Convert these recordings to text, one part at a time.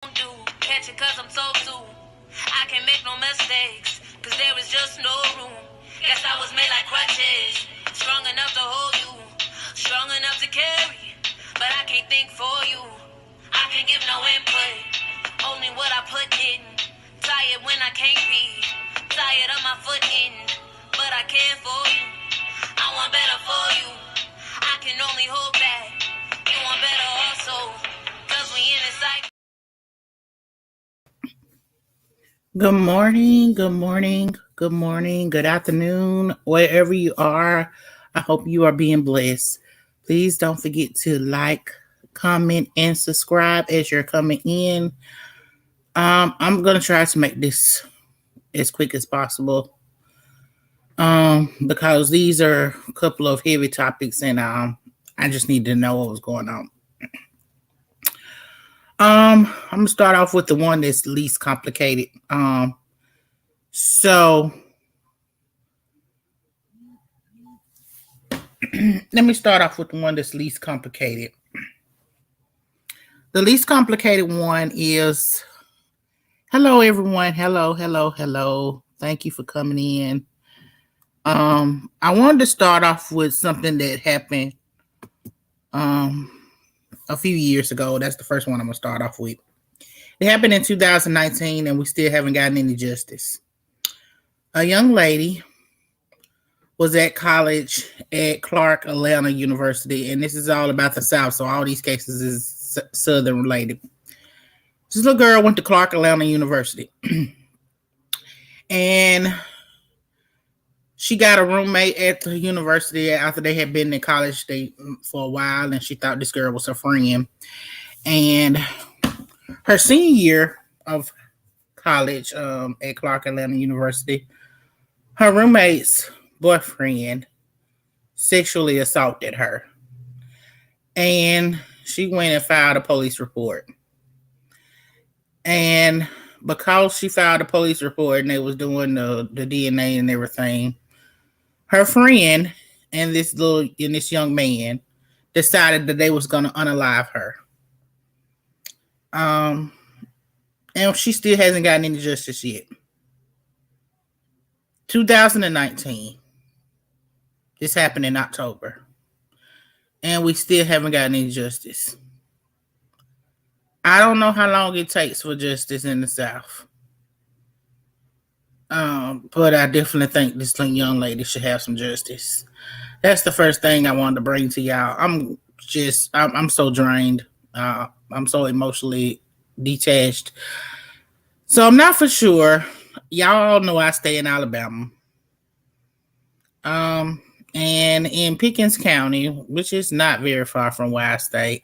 do. Catch it cause I'm so soon. I can't make no mistakes, cause there is just no room. Guess I was made like crutches, strong enough to hold you, strong enough to carry, but I can't think for you. I can give no input, only what I put in. Tired when I can't be, tired of my foot in, but I care for you. I want better for you, I can only hope that you want better also, cause we in a cycle. Good morning, good afternoon, wherever you are. I hope you are being blessed. Please don't forget to like, comment, and subscribe as you're coming in. I'm going to try to make this as quick as possible because these are a couple of heavy topics and I just need to know what was going on. I'm going to start off with the one that's least complicated. So let me start off with the one that's least complicated. The least complicated one is, hello everyone, hello. Thank you for coming in. I wanted to start off with something that happened a few years ago. That's the first one I'm gonna start off with. It happened in 2019 and we still haven't gotten any justice. A young lady was at college at Clark Atlanta University, and this is all about the South, so all these cases is Southern related. This little girl went to Clark Atlanta University, and she got a roommate at the university after they had been in college for a while, and she thought this girl was her friend. And her senior year of college at Clark Atlanta University, her roommate's boyfriend sexually assaulted her, and she went and filed a police report. And because she filed a police report and they was doing the DNA and everything, her friend and this young man decided that they was going to unalive her. And she still hasn't gotten any justice yet. 2019. This happened in October. And we still haven't gotten any justice. I don't know how long it takes for justice in the South. But I definitely think this young lady should have some justice. That's the first thing I wanted to bring to y'all. I'm so drained. I'm so emotionally detached. So I'm not for sure. Y'all all know I stay in Alabama. And in Pickens County, which is not very far from where I stay,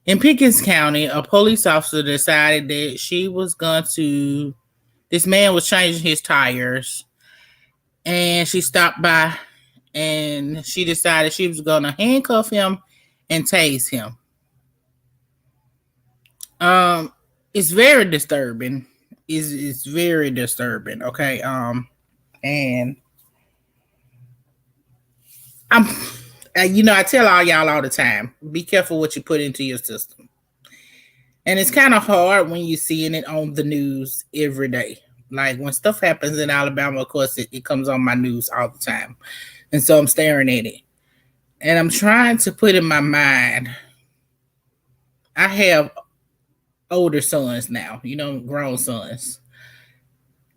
in Pickens County, a police officer decided that this man was changing his tires, and she stopped by and she decided she was going to handcuff him and tase him. It's very disturbing. It's very disturbing. Okay. And I tell all y'all all the time, be careful what you put into your system. And it's kind of hard when you're seeing it on the news every day. Like when stuff happens in Alabama, of course, it comes on my news all the time. And so I'm staring at it. And I'm trying to put in my mind, I have older sons now, grown sons.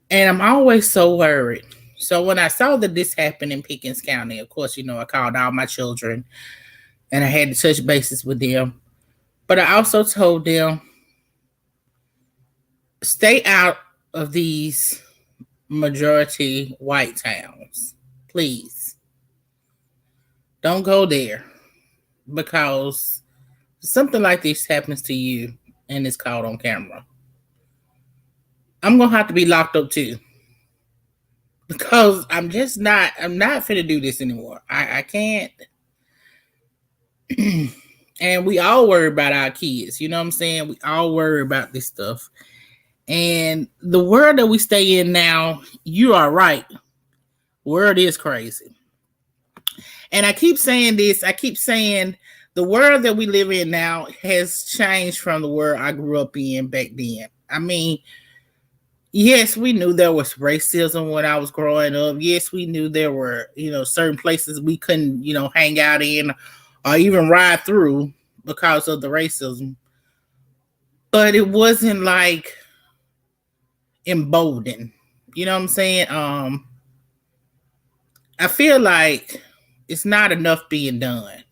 And I'm always so worried. So when I saw that this happened in Pickens County, of course, I called all my children and I had to touch bases with them. But I also told them, stay out of these majority white towns. Please. Don't go there. Because something like this happens to you and it's caught on camera, I'm going to have to be locked up too. Because I'm not finna do this anymore. I can't. And we all worry about our kids. You know what I'm saying? We all worry about this stuff. And the world that we stay in now, you are right. World is crazy. And I keep saying this. I keep saying The world that we live in now has changed from the world I grew up in back then. I mean, yes, we knew there was racism when I was growing up. Yes, we knew there were, certain places we couldn't, hang out in or even ride through because of the racism. But it wasn't like emboldened. You know what I'm saying? I feel like it's not enough being done.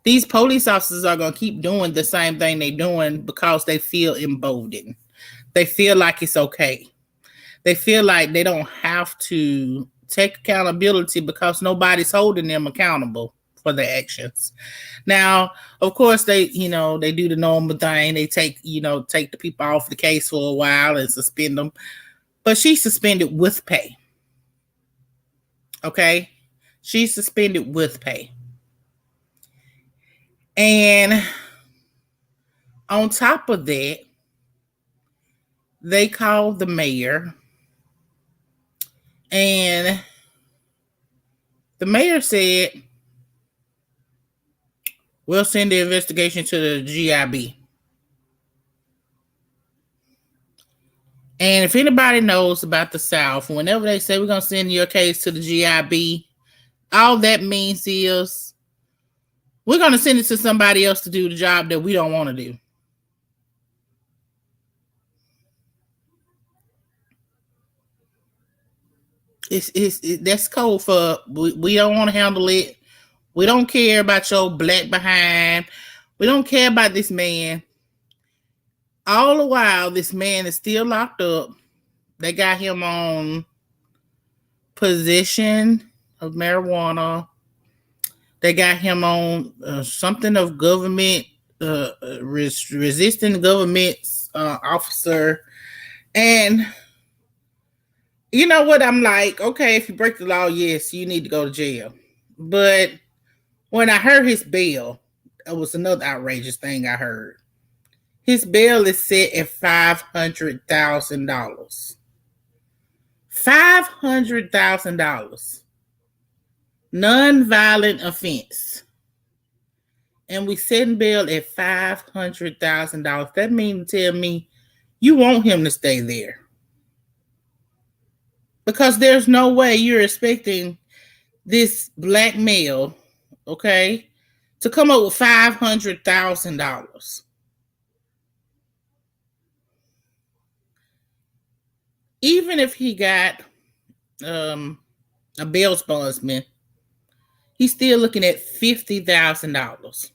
These police officers are gonna keep doing the same thing they're doing because they feel emboldened. They feel like it's okay. They feel like they don't have to take accountability because nobody's holding them accountable for their actions. Now, of course, they do the normal thing. They take the people off the case for a while and suspend them. But she's suspended with pay. Okay? She's suspended with pay. And on top of that, they called the mayor, and the mayor said, we'll send the investigation to the GIB. And if anybody knows about the South, whenever they say we're going to send your case to the GIB, all that means is we're going to send it to somebody else to do the job that we don't want to do. That's code for we don't want to handle it. We don't care about your black behind. We don't care about this man. All the while, this man is still locked up. They got him on possession of marijuana. They got him on something of government, resisting government officer. And you know what? I'm like, okay, if you break the law, yes, you need to go to jail. But when I heard his bail, it was another outrageous thing I heard. His bail is set at $500,000. $500,000. Non-violent offense. And we setting bail at $500,000. That means to tell me you want him to stay there. Because there's no way you're expecting this black male, okay, to come up with $500,000. Even if he got a bail bondsman, he's still looking at $50,000.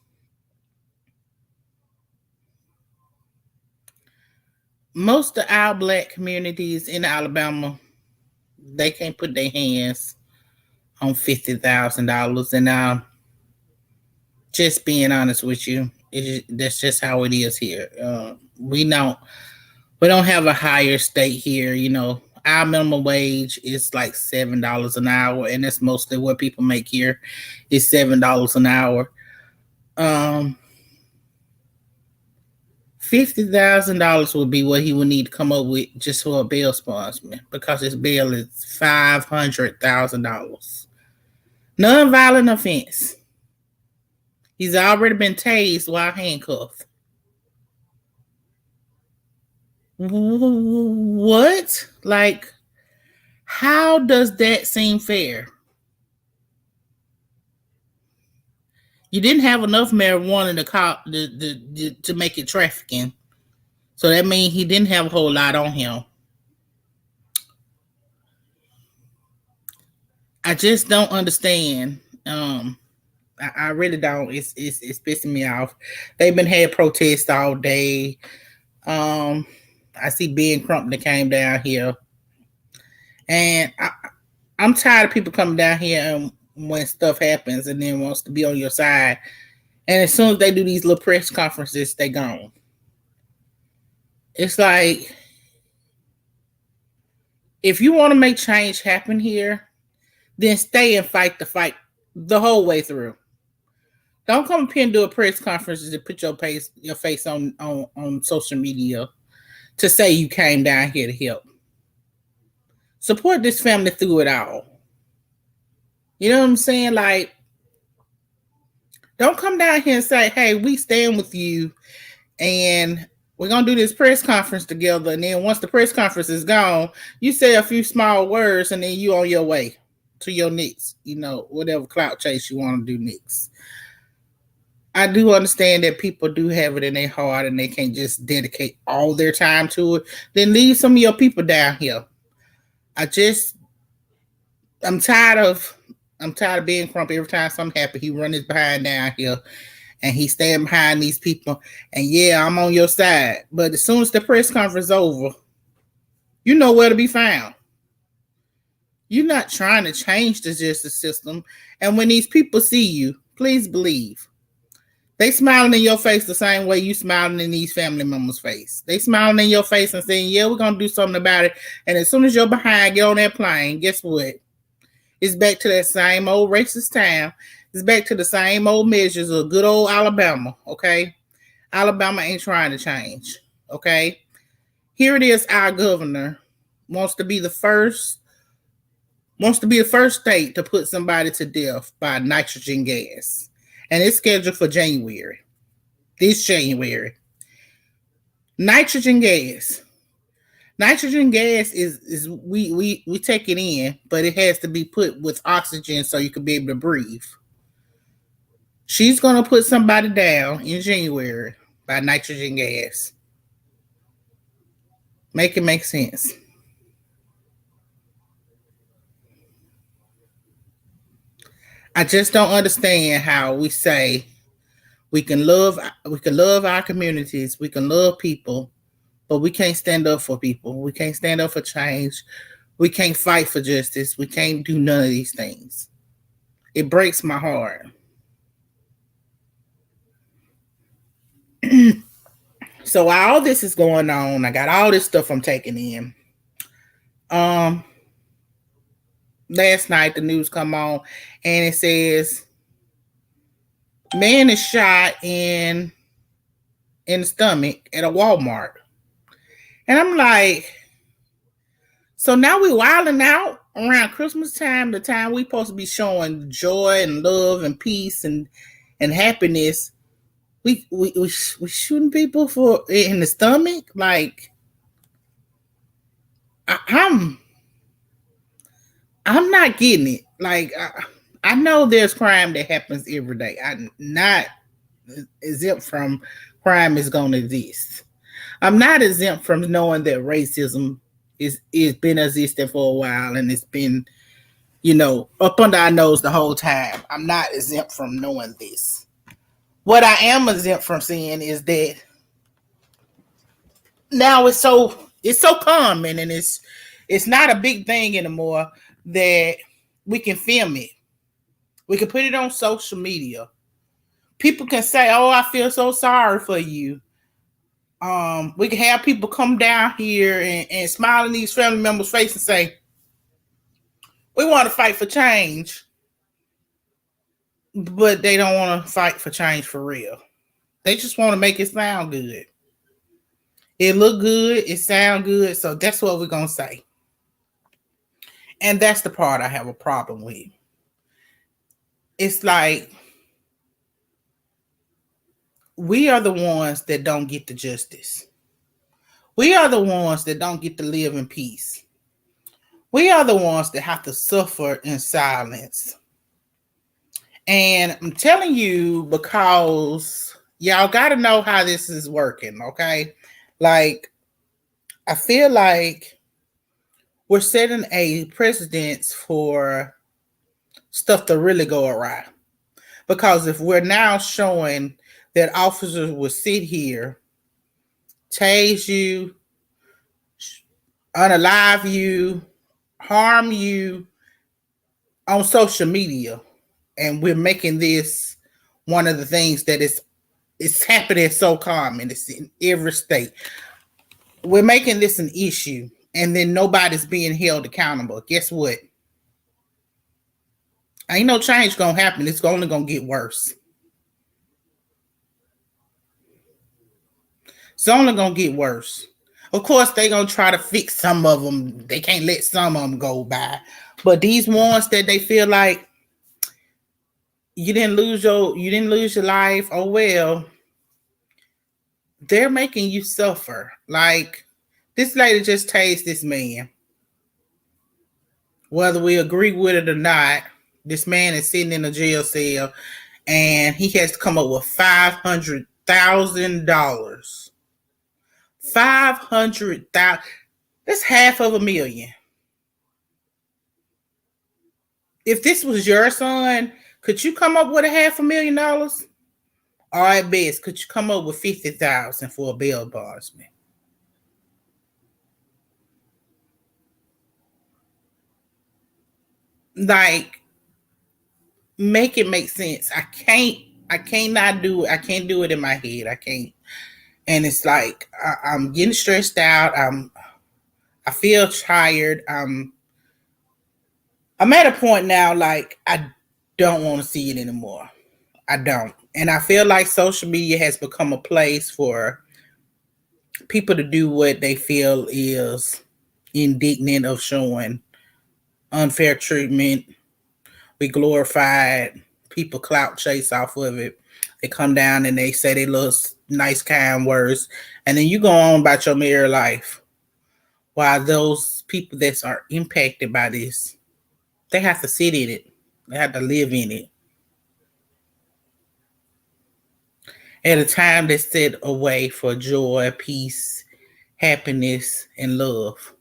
Most of our black communities in Alabama, they can't put their hands on $50,000. And just being honest with you, that's just how it is here. We don't have a higher state here. Our minimum wage is like $7 an hour, and that's mostly what people make here is $7 an hour. $50,000 would be what he would need to come up with just for a bail sponsorman, because his bail is $500,000. Non-violent offense. He's already been tased while handcuffed. What? Like, how does that seem fair? You didn't have enough marijuana to make it trafficking. So that means he didn't have a whole lot on him. I just don't understand. I really don't. It's pissing me off. They've been had protests all day. I see Ben Crump that came down here, and I'm tired of people coming down here when stuff happens and then wants to be on your side. And as soon as they do these little press conferences, they gone. It's like, if you want to make change happen here, then stay and fight the fight the whole way through. Don't come up here and do a press conference to put your face on social media to say you came down here to help. Support this family through it all. You know what I'm saying? Like, Don't come down here and say, hey, we stand with you and we're gonna do this press conference together. And then once the press conference is gone, you say a few small words and then you on your way to your next, whatever clout chase you want to do next. I do understand that people do have it in their heart and they can't just dedicate all their time to it. Then leave some of your people down here. I just I'm tired of being Crump. Every time something happens, he run his behind down here and he stand behind these people. And yeah, I'm on your side. But as soon as the press conference is over, you know where to be found. You're not trying to change the justice system. And when these people see you, please believe they smiling in your face the same way you smiling in these family members' face. They smiling in your face and saying, yeah, we're going to do something about it. And as soon as you're behind, get on that plane, guess what? It's back to that same old racist town. It's back to the same old measures of good old Alabama, okay? Alabama ain't trying to change, okay? Here it is, our governor wants to be the first state to put somebody to death by nitrogen gas. And it's scheduled for January. This January. Nitrogen gas. Nitrogen gas is we take it in, but it has to be put with oxygen so you can be able to breathe. She's gonna put somebody down in January by nitrogen gas. Make it make sense. I just don't understand how we say we can love our communities, we can love people, but we can't stand up for people. We can't stand up for change. We can't fight for justice. We can't do none of these things. It breaks my heart. So while all this is going on, I got all this stuff I'm taking in. Last night the news come on and it says man is shot in the stomach at a Walmart. And I'm like, so now we wilding out around Christmas time, the time we supposed to be showing joy and love and peace and happiness. We shooting people for in the stomach. Like I'm not getting it. Like I know there's crime that happens every day. I'm not exempt from crime is going to exist. I'm not exempt from knowing that racism is been existing for a while and it's been, up under our nose the whole time. I'm not exempt from knowing this. What I am exempt from seeing is that now it's so common and it's not a big thing anymore that we can film it. We can put it on social media. People can say, "Oh, I feel so sorry for you." We can have people come down here and smile in these family members' face and say, "We want to fight for change," but they don't want to fight for change for real. They just want to make it sound good. It look good, it sound good, so that's what we're gonna say. And that's the part I have a problem with. It's like we are the ones that don't get the justice. We are the ones that don't get to live in peace. We are the ones that have to suffer in silence. And I'm telling you because y'all got to know how this is working, okay? Like, I feel like we're setting a precedence for stuff to really go awry. Because if we're now showing that officers will sit here, tase you, unalive you, harm you on social media, and we're making this one of the things that it's happening so common. It's in every state. We're making this an issue, and then nobody's being held accountable. Guess what? Ain't no change gonna happen. It's only gonna get worse. It's only gonna get worse. Of course, they gonna try to fix some of them. They can't let some of them go by. But these ones that they feel like you didn't lose your life. Oh well, they're making you suffer. Like this lady just tased this man. Whether we agree with it or not, this man is sitting in a jail cell and he has to come up with $500,000. 500,000. That's half of a million. If this was your son, could you come up with a $500,000? Or at best, could you come up with 50,000 for a bail bondsman? Like, make it make sense. I can't not do it. I can't do it in my head. I can't. And it's like I'm getting stressed out. I feel tired. I'm at a point now like I don't want to see it anymore. I don't. And I feel like social media has become a place for people to do what they feel is indignant of showing unfair treatment. We glorify it. People clout chase off of it. They come down and they say they little nice kind words, and then you go on about your mere life. While those people that are impacted by this, they have to sit in it. They have to live in it. At a time that's set away for joy, peace, happiness, and love.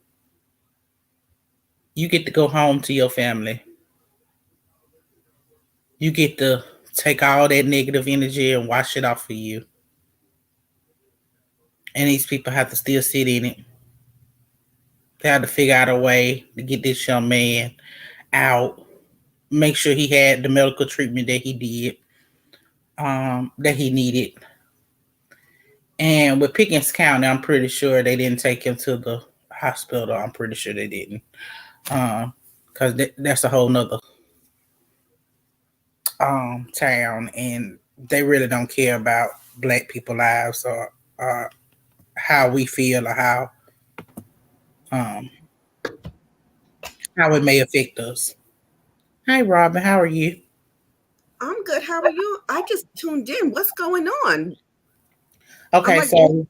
You get to go home to your family. You get to take all that negative energy and wash it off of you. And these people have to still sit in it. They have to figure out a way to get this young man out, make sure he had the medical treatment that he did, that he needed. And with Pickens County, I'm pretty sure they didn't take him to the hospital. I'm pretty sure they didn't. Because that's a whole nother town, and they really don't care about black people lives or how we feel or um, how it may affect us. Hi, Robin. How are you? I'm good. How are you? I just tuned in. What's going on? I'm Okay, like, so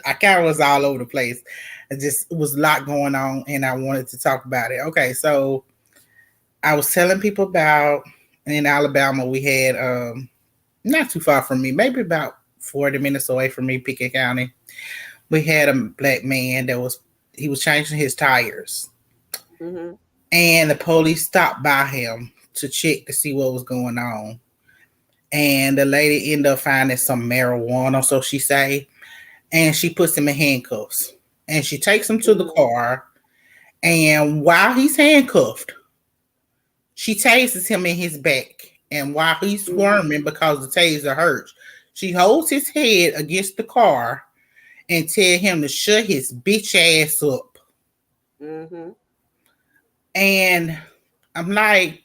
I kind of was all over the place. It was a lot going on, and I wanted to talk about it. Okay, so I was telling people about in Alabama we had not too far from me, maybe about 40 minutes away from me, Pickett County. We had a black man he was changing his tires, mm-hmm, and the police stopped by him to check to see what was going on. And the lady ended up finding some marijuana, so she say, and she puts him in handcuffs. And she takes him to the mm-hmm, car, and while he's handcuffed, she tases him in his back. And while he's mm-hmm, squirming because the taser hurts, she holds his head against the car and tell him to shut his bitch ass up. mm-hmm. And I'm like,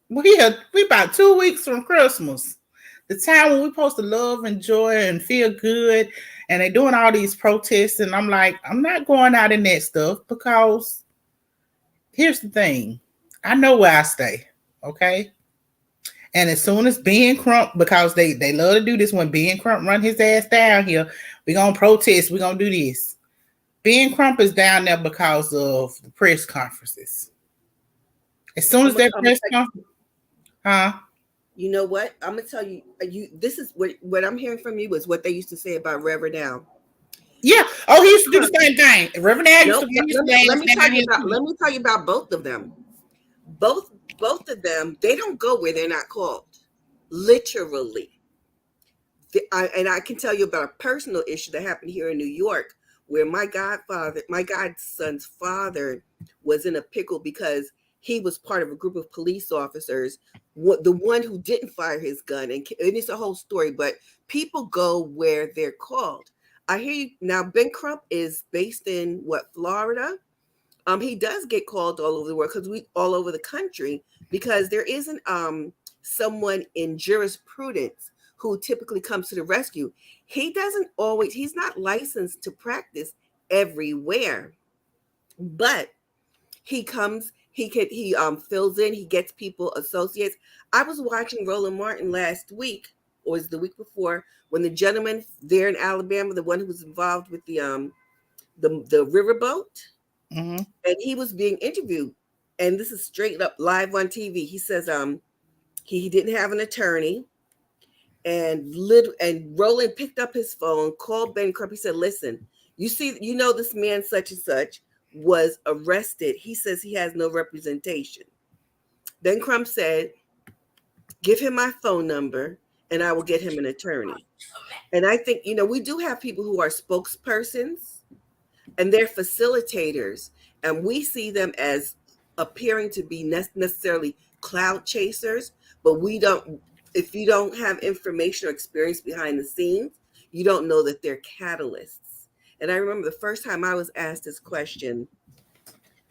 we about 2 weeks from Christmas. The time when we're supposed to love and joy and feel good, and they're doing all these protests, and I'm like, I'm not going out in that stuff because here's the thing. I know where I stay. Okay. And as soon as Ben Crump, because they love to do this when Ben Crump run his ass down here, we're gonna protest, we're gonna do this. Ben Crump is down there because of the press conferences. As soon as that press conference, huh? You know what? I'm gonna tell you. You This is what I'm hearing from you is what they used to say about Reverend Now. Yeah. Oh, he used to do Because the same thing. Reverend Al used to nope. run his Let dance me tell down you here about. too. Let me tell you about both of them. Both of them. They don't go where they're not called. Literally. And I can tell you about a personal issue that happened here in New York, where my godson's father, was in a pickle because he was part of a group of police officers, the one who didn't fire his gun, and it's a whole story. But people go where they're called. I hear you now. Ben Crump is based in Florida. He does get called all over the world because we all over the country, because there isn't someone in jurisprudence who typically comes to the rescue. He's not licensed to practice everywhere, but he comes He fills in, he gets people associates. I was watching Roland Martin last week, or was it the week before, when the gentleman there in Alabama, the one who was involved with the riverboat, Mm-hmm. and he was being interviewed, and this is straight up live on TV. He says he didn't have an attorney, and Roland picked up his phone, called Ben Crump. He said, "Listen, you know this man such and such was arrested. He says he has no representation." Ben Crump said, "Give him my phone number, and I will get him an attorney." And I think, we do have people who are spokespersons, and they're facilitators, and we see them as appearing to be necessarily cloud chasers, but we don't. If you don't have information or experience behind the scenes, you don't know that they're catalysts. And I remember the first time I was asked this question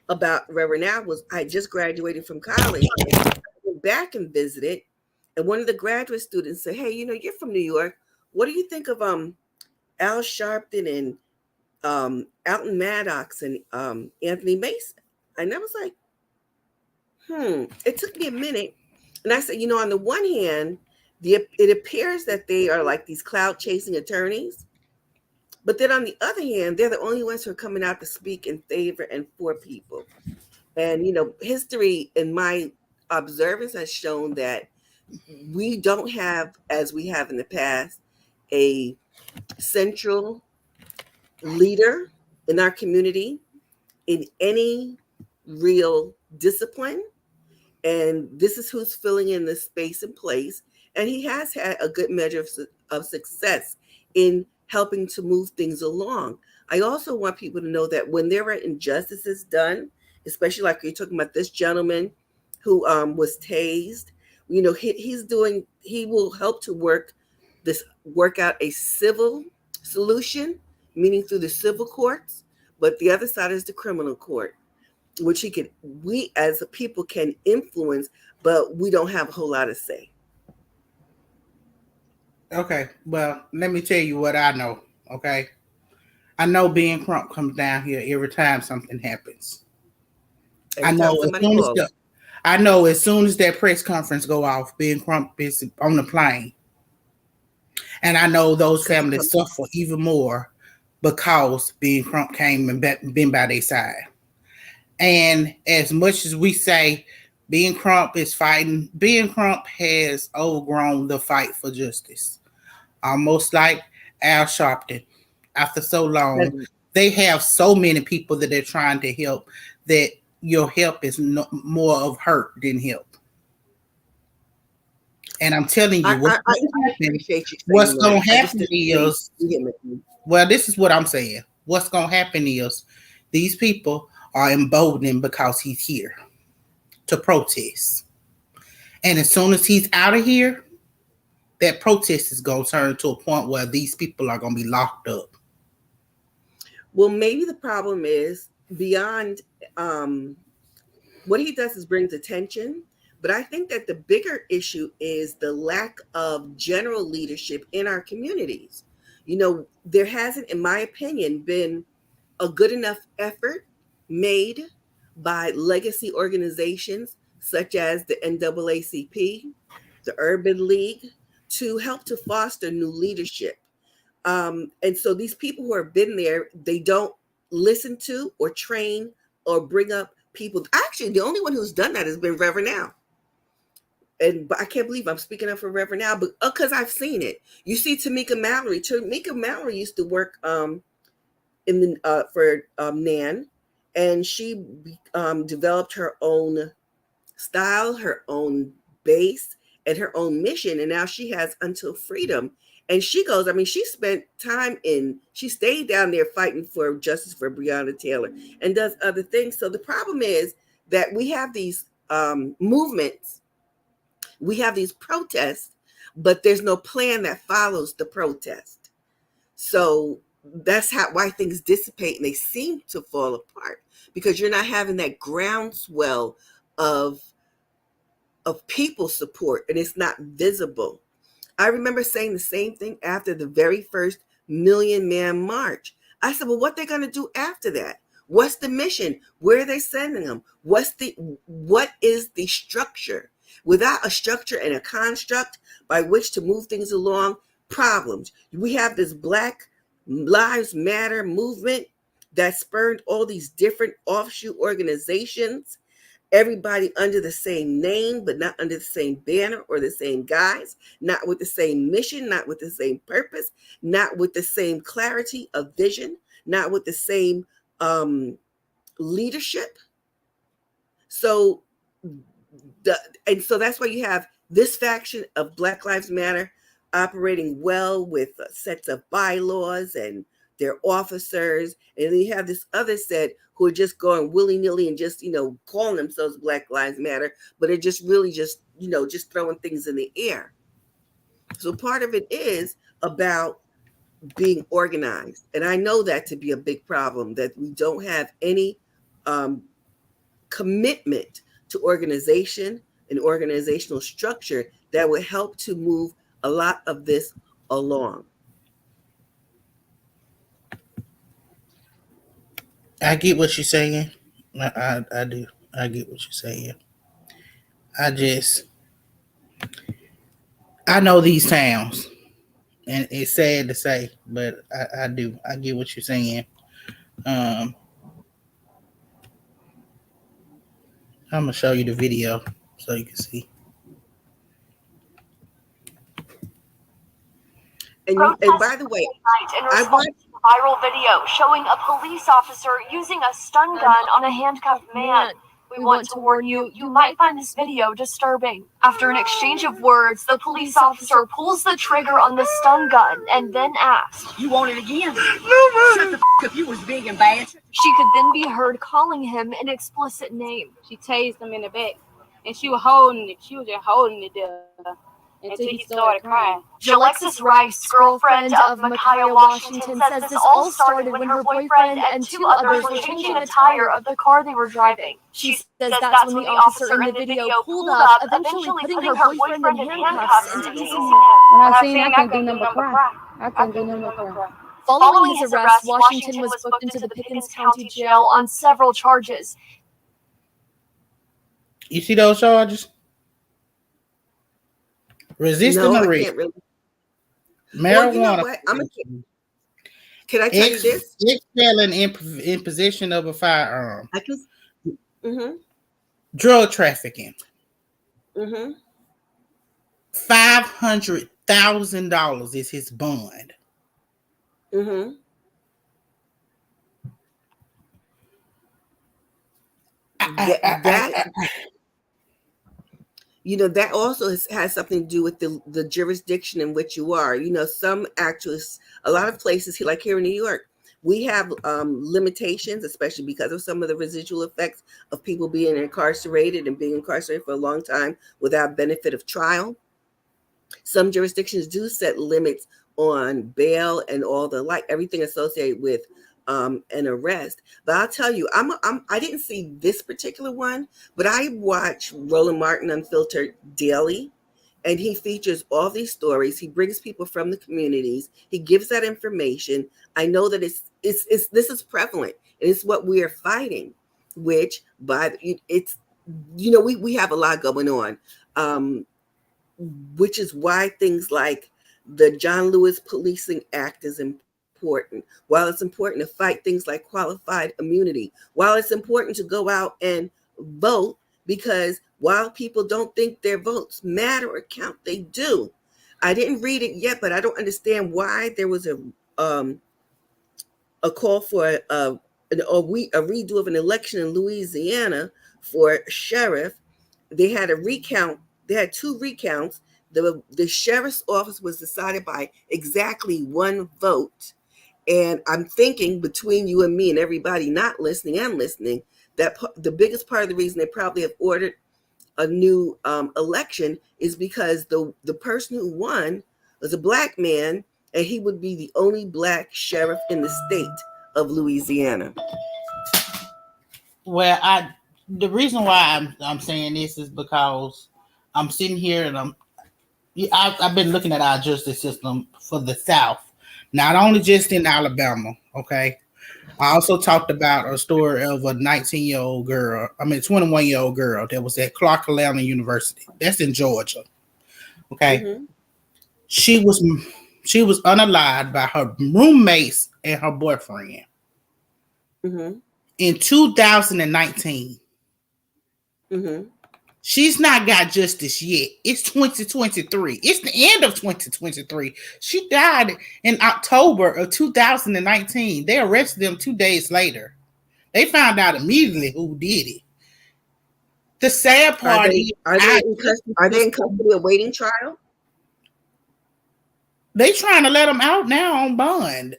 about Reverend Al was, I just graduated from college, I went back and visited, and one of the graduate students said, "Hey, you're from New York. What do you think of Al Sharpton and Alton Maddox and Anthony Mason?" And I was like, It took me a minute. And I said, on the one hand, it appears that they are like these cloud chasing attorneys. But then on the other hand, they're the only ones who are coming out to speak in favor and for people. And, history in my observance has shown that we don't have, as we have in the past, a central leader in our community in any real discipline. And this is who's filling in this space and place. And he has had a good measure of success in helping to move things along. I also want people to know that when there are injustices done, especially like you're talking about this gentleman who was tased, he will help to work out a civil solution, meaning through the civil courts, but the other side is the criminal court, which we as a people can influence, but we don't have a whole lot to say. Okay, well, let me tell you what I know. Okay, I know Ben Crump comes down here every time something happens. Every time somebody calls. I know as soon as that press conference go off, Ben Crump is on the plane. And I know those families suffer even more because Ben Crump came and been by their side. And as much as we say Ben Crump is fighting, Ben Crump has overgrown the fight for justice. Almost like Al Sharpton. After so long, they have so many people that they're trying to help that your help is more of hurt than help. And I'm telling you, what's going to happen is, well, this is what I'm saying. What's going to happen is these people are emboldened because he's here to protest. And as soon as he's out of here, that protest is going to turn to a point where these people are going to be locked up. Well, maybe the problem is beyond what he does is brings attention. But I think that the bigger issue is the lack of general leadership in our communities. There hasn't, in my opinion, been a good enough effort made by legacy organizations such as the NAACP, the Urban League, to help to foster new leadership. And so these people who have been there, they don't listen to or train or bring up people. Actually, the only one who's done that has been Reverend Al. But I can't believe I'm speaking up for Reverend Al, but because I've seen it. You see Tamika Mallory. Tamika Mallory used to work for NAN, and she developed her own style, her own base, and her own mission. And now she has Until Freedom. And she goes, she spent time she stayed down there fighting for justice for Breonna Taylor and does other things. So the problem is that we have these movements, we have these protests, but there's no plan that follows the protest. So that's why things dissipate and they seem to fall apart, because you're not having that groundswell of people support, and it's not visible. I remember saying the same thing after the very first Million Man March. I said, well, what they're going to do after that? What's the mission? Where are they sending them? What is the structure? Without a structure and a construct by which to move things along, problems. We have this Black Lives Matter movement that spurred all these different offshoot organizations, everybody under the same name, but not under the same banner or the same guise, not with the same mission, not with the same purpose, not with the same clarity of vision, not with the same leadership. So so that's why you have this faction of Black Lives Matter operating well with sets of bylaws and their officers, and then you have this other set who are just going willy-nilly and just calling themselves Black Lives Matter, but are just really just throwing things in the air. So part of it is about being organized, and I know that to be a big problem, that we don't have any commitment to organization and organizational structure that would help to move a lot of this along. I get what you're saying. I do. I get what you're saying. I know these towns, and it's sad to say, but I do. I get what you're saying. Um, I'm gonna show you the video so you can see. And by the way, I watched a viral video showing a police officer using a stun gun on a handcuffed man. We want to warn you, you might find this video disturbing. After an exchange of words, the police officer pulls the trigger on the stun gun and then asks, "You want it again? Shut the f*** up, you was big and bad." She could then be heard calling him an explicit name. She tased him in the back, and she was holding it. She was just holding it there until he started crying. Jalexis Rice, girlfriend of Micaiah Washington, says this all started when her boyfriend and two others were changing the tire of the car they were driving. She says that's when the officer in the video pulled up, eventually putting her boyfriend in handcuffs and tasing him. When I seen, I couldn't do nothing but cry. I couldn't do nothing but cry. Following his arrest, Washington was booked into the Pickens County Jail on several charges. You see those charges? Resisting arrest. Really. Marijuana. Well, you know what? Can I tell you this? Felon in possession of a firearm. I can. Mm-hmm. Drug trafficking. Mm-hmm. $500,000 is his bond. Mm-hmm. That also has something to do with the jurisdiction in which you are. Some a lot of places, like here in New York, we have limitations, especially because of some of the residual effects of people being incarcerated and being incarcerated for a long time without benefit of trial. Some jurisdictions do set limits on bail and all the everything associated with an arrest. But I'll tell you, I didn't see this particular one, but I watch Roland Martin Unfiltered daily, and he features all these stories. He brings people from the communities. He gives that information. I know that this is prevalent, and it's what we are fighting. We have a lot going on, which is why things like the John Lewis Policing Act is important. While it's important to fight things like qualified immunity, while it's important to go out and vote, because while people don't think their votes matter or count, they do. I didn't read it yet, but I don't understand why there was a call for a redo of an election in Louisiana for sheriff. They had a recount. They had two recounts. The sheriff's office was decided by exactly one vote. And I'm thinking, between you and me and everybody not listening and listening, that the biggest part of the reason they probably have ordered a new election is because the person who won was a Black man, and he would be the only Black sheriff in the state of Louisiana. Well, the reason why I'm saying this is because I'm sitting here and I've been looking at our justice system for the South, not only just in Alabama, okay, I also talked about a story of a 21-year-old girl that was at Clark Atlanta University. That's in Georgia. Okay. Mm-hmm. She was unalived by her roommates and her boyfriend Mm-hmm. in 2019. Mm-hmm. She's not got justice yet. It's 2023. It's the end of 2023. She died in October of 2019. They arrested them 2 days later. They found out immediately who did it. The sad part is, are they in custody awaiting trial? they trying to let them out now on bond.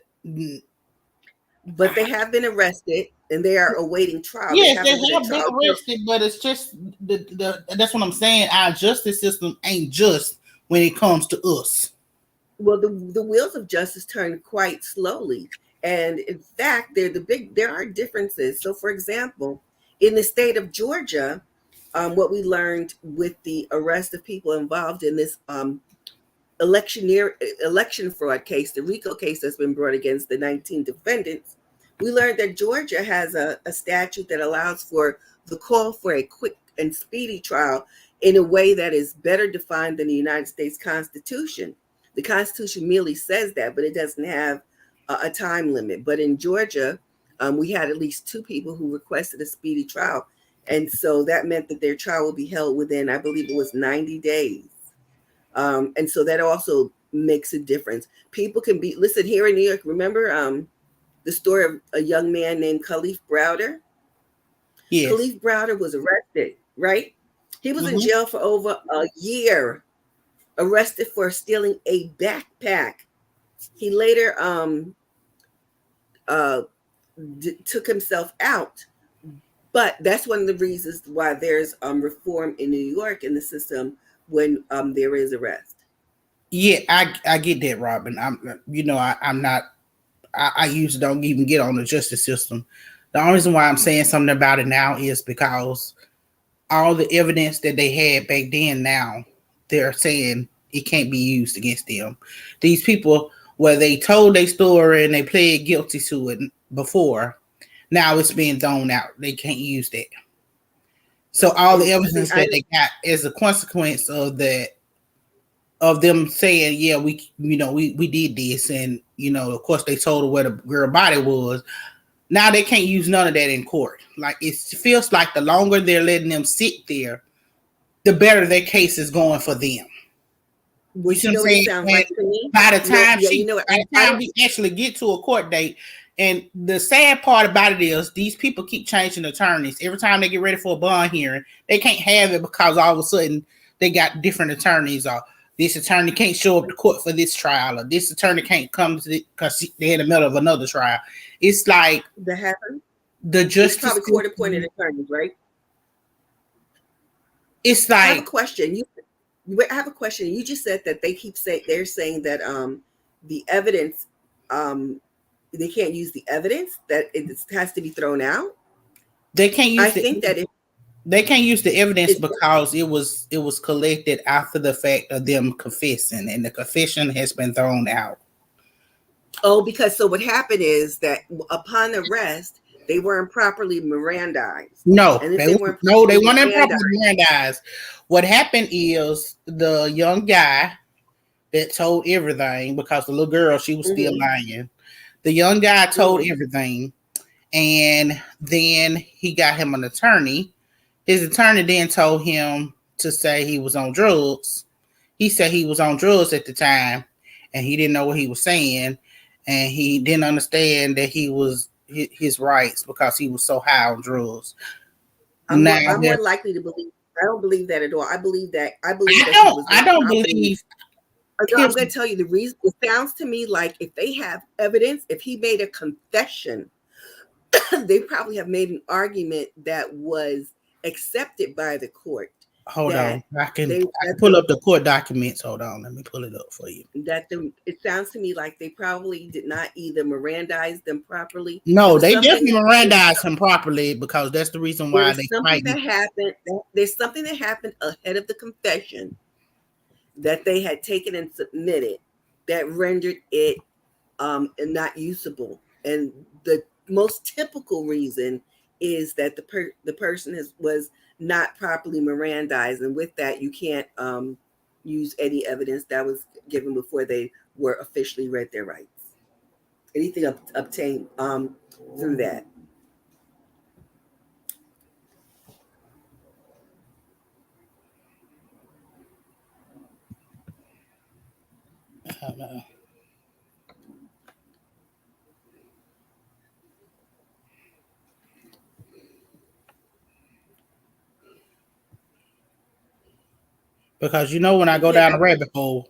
But they have been arrested and they are awaiting trial. Yes, they been have been arrested, but it's just that's what I'm saying. Our justice system ain't just when it comes to us. Well, the wheels of justice turn quite slowly, and in fact, there are differences. So, for example, in the state of Georgia, what we learned with the arrest of people involved in this election fraud case, the RICO case that's been brought against the 19 defendants, we learned that Georgia has a statute that allows for the call for a quick and speedy trial in a way that is better defined than the United States Constitution. The Constitution merely says that, but it doesn't have a time limit. But in Georgia, we had at least 2 people who requested a speedy trial. And so that meant that their trial will be held within, I believe it was 90 days. And so that also makes a difference. People can be, listen, here in New York, remember the story of a young man named Khalif Browder? Yes. Khalif Browder was arrested, right? He was in jail for over a year, arrested for stealing a backpack. He later took himself out. But that's one of the reasons why there's reform in New York in the system when there is arrest. Yeah, I get that, Robin. I'm not. I usually don't even get on the justice system. The only reason why I'm saying something about it now is because all the evidence that they had back then, now they're saying it can't be used against them. These people, where they told their story and they pled guilty to it before, now it's being thrown out. They can't use that. So all the evidence that they got is a consequence of that, of them saying, yeah, we did this, and of course they told her where the girl body was. Now they can't use none of that in court. Like, it feels like the longer they're letting them sit there, the better their case is going for them. Well, you know what it sounds like to me? By the time we actually get to a court date, and the sad part about it is these people keep changing attorneys. Every time they get ready for a bond hearing, they can't have it because all of a sudden they got different attorneys, or this attorney can't show up to court for this trial, or this attorney can't come to because they're in the middle of another trial. It's like that happens. The justice, it's probably court-appointed attorneys, right? It's like, I have a question. I have a question. You just said that they're saying that the evidence, they can't use the evidence, that it has to be thrown out. They can't use. They can't use the evidence because it was collected after the fact of them confessing, and the confession has been thrown out. Oh, because so what happened is that upon arrest, they weren't properly Mirandized. No, they weren't improperly Mirandized. What happened is the young guy that told everything, because the little girl, she was still lying. The young guy told everything, and then he got him an attorney. His attorney then told him to say he was on drugs. He said he was on drugs at the time, and he didn't know what he was saying, and he didn't understand that he was his rights because he was so high on drugs. I'm more likely to believe. I don't believe that at all. I believe that. I don't believe. I'm going to tell you the reason. It sounds to me like if they have evidence, if he made a confession, they probably have made an argument that was accepted by the court. Hold on. I can pull up the court documents. Hold on. Let me pull it up for you. It sounds to me like they probably did not either Mirandize them properly. No, they definitely Mirandized him properly, because that's the reason why There's something that happened ahead of the confession that they had taken and submitted that rendered it not usable. And the most typical reason is that the person was not properly Mirandized, and with that, you can't use any evidence that was given before they were officially read their rights. Anything obtained through that. I don't know. Because when I go down the rabbit hole,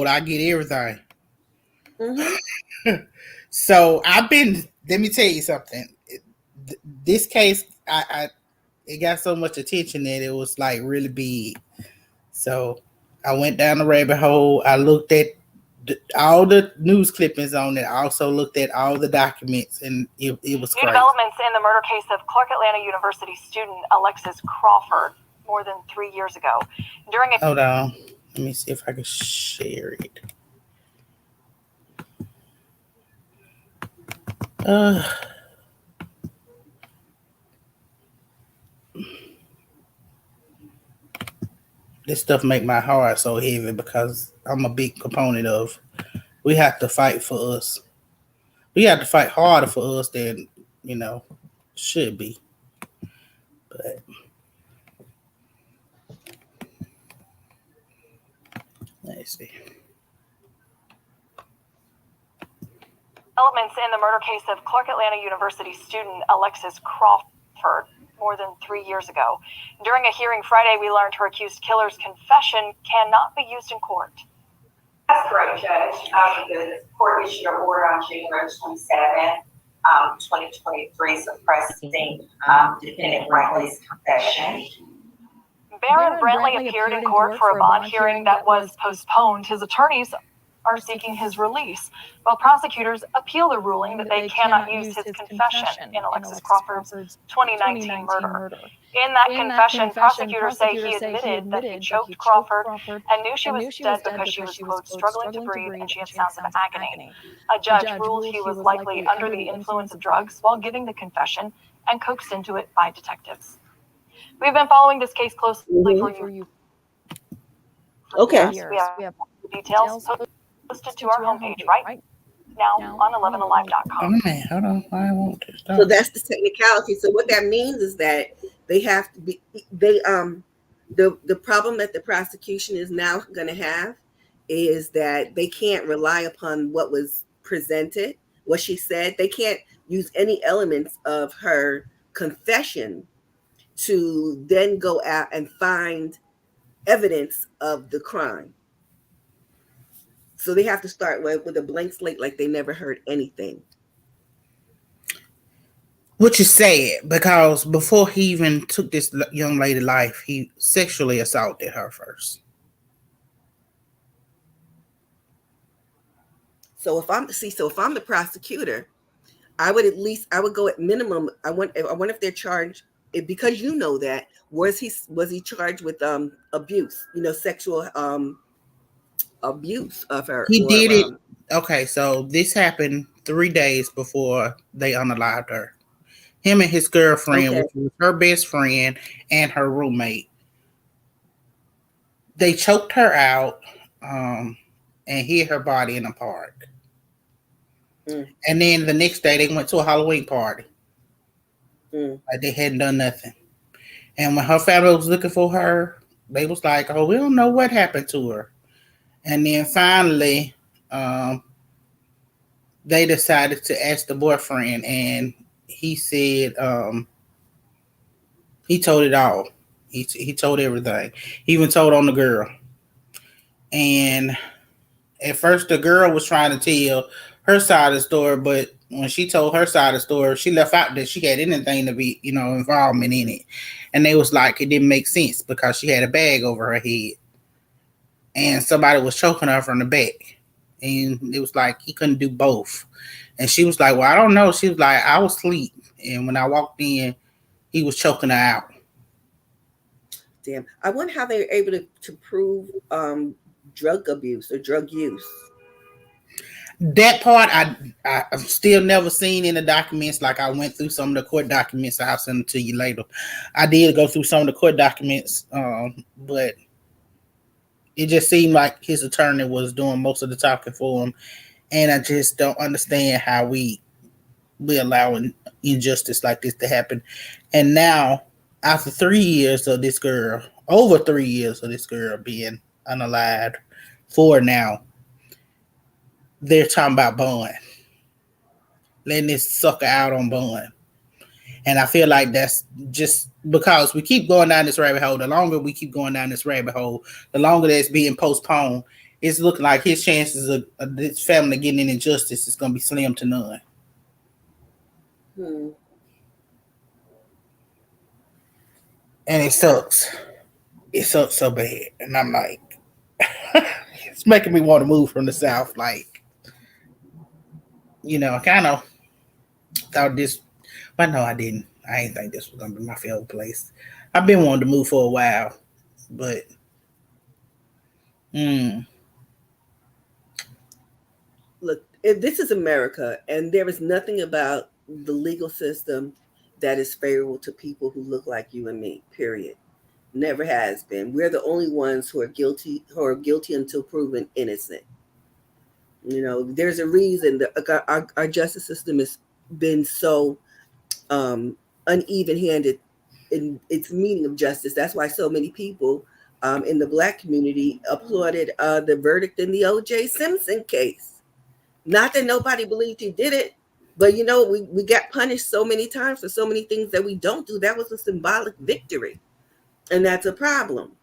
I get everything. Mm-hmm. So I've been. Let me tell you something. This case, it got so much attention that it was like really big. So I went down the rabbit hole. I looked at all the news clippings on it. I also looked at all the documents, and it was New developments in the murder case of Clark Atlanta University student Alexis Crawford more than 3 years ago. Hold on. Let me see if I can share it. This stuff make my heart so heavy because I'm a big component of. We have to fight for us. We have to fight harder for us than should be. But let's see. Developments in the murder case of Clark Atlanta University student Alexis Crawford more than 3 years ago. During a hearing Friday, we learned her accused killer's confession cannot be used in court. That's correct, Judge. The court issued an order on January 27, 2023, suppressing defendant Brantley's confession. Barron Brantley appeared in court for a bond hearing that was postponed. His attorneys are seeking his release, while prosecutors appeal the ruling that they cannot use his confession in Alexis Crawford's 2019 murder. In that confession, prosecutors say he admitted that he choked Crawford and knew she was dead because she was, quote, struggling to breathe and she had sounds of agony. A judge ruled he was likely under the influence of drugs while giving the confession and coaxed into it by detectives. We've been following this case closely for you. Okay. We have details posted to our homepage right now on 11alive.com. Oh man, hold on. I want to stop. So that's the technicality. So what that means is that they have to be the problem that the prosecution is now going to have is that they can't rely upon what was presented, what she said. They can't use any elements of her confession to then go out and find evidence of the crime. So they have to start with a blank slate, like they never heard anything. What you said, because before he even took this young lady's life, he sexually assaulted her first. So if I'm the prosecutor, I would go at minimum. I wonder if they're charged, because you know that was he charged with abuse, sexual abuse of her. He did it. Okay, so this happened 3 days before they unalived her. Him and his girlfriend, which was her best friend and her roommate, they choked her out and hid her body in a park. And then the next day they went to a Halloween party. Like they hadn't done nothing. And when her family was looking for her, they was like, "Oh, we don't know what happened to her." And then finally, they decided to ask the boyfriend, and he said he told it all. He told everything. He even told on the girl. And at first, the girl was trying to tell her side of the story, but when she told her side of the story, she left out that she had anything to be, involvement in it. And they was like, it didn't make sense because she had a bag over her head. And somebody was choking her from the back. And it was like he couldn't do both. And she was like, well, I don't know. She was like, I was asleep. And when I walked in, he was choking her out. Damn. I wonder how they were able to prove drug abuse or drug use. That part I've still never seen in the documents. Like I went through some of the court documents. I'll send them to you later. I did go through some of the court documents, but it just seemed like his attorney was doing most of the talking for him, and I just don't understand how we allowing injustice like this to happen. And now, after 3 years of this girl, over 3 years of this girl being unalived, for now, they're talking about bond, letting this sucker out on bond. And I feel like that's just because we keep going down this rabbit hole. The longer we keep going down this rabbit hole, the longer that's being postponed. It's looking like his chances of this family getting injustice is going to be slim to none. And it sucks. It sucks so bad. And I'm like, it's making me want to move from the South. Like, I kind of thought this, but no, I didn't. I didn't think this was going to be my favorite place. I've been wanting to move for a while, but Look, this is America, and there is nothing about the legal system that is favorable to people who look like you and me, period. Never has been. We're the only ones who are guilty until proven innocent. There's a reason that our justice system has been so uneven-handed in its meaning of justice. That's why so many people in the Black community applauded the verdict in the O.J. Simpson case. Not that nobody believed he did it, but we got punished so many times for so many things that we don't do. That was a symbolic victory, and that's a problem.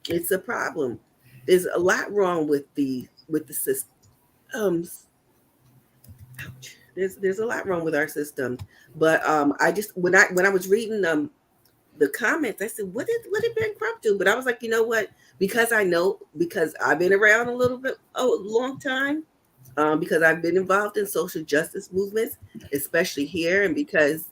It's a problem. There's a lot wrong with the system. There's a lot wrong with our system, but I just when I was reading the comments, I said, what did Ben Crump do? But I was like, you know what? Because I've been around a long time, because I've been involved in social justice movements, especially here, and because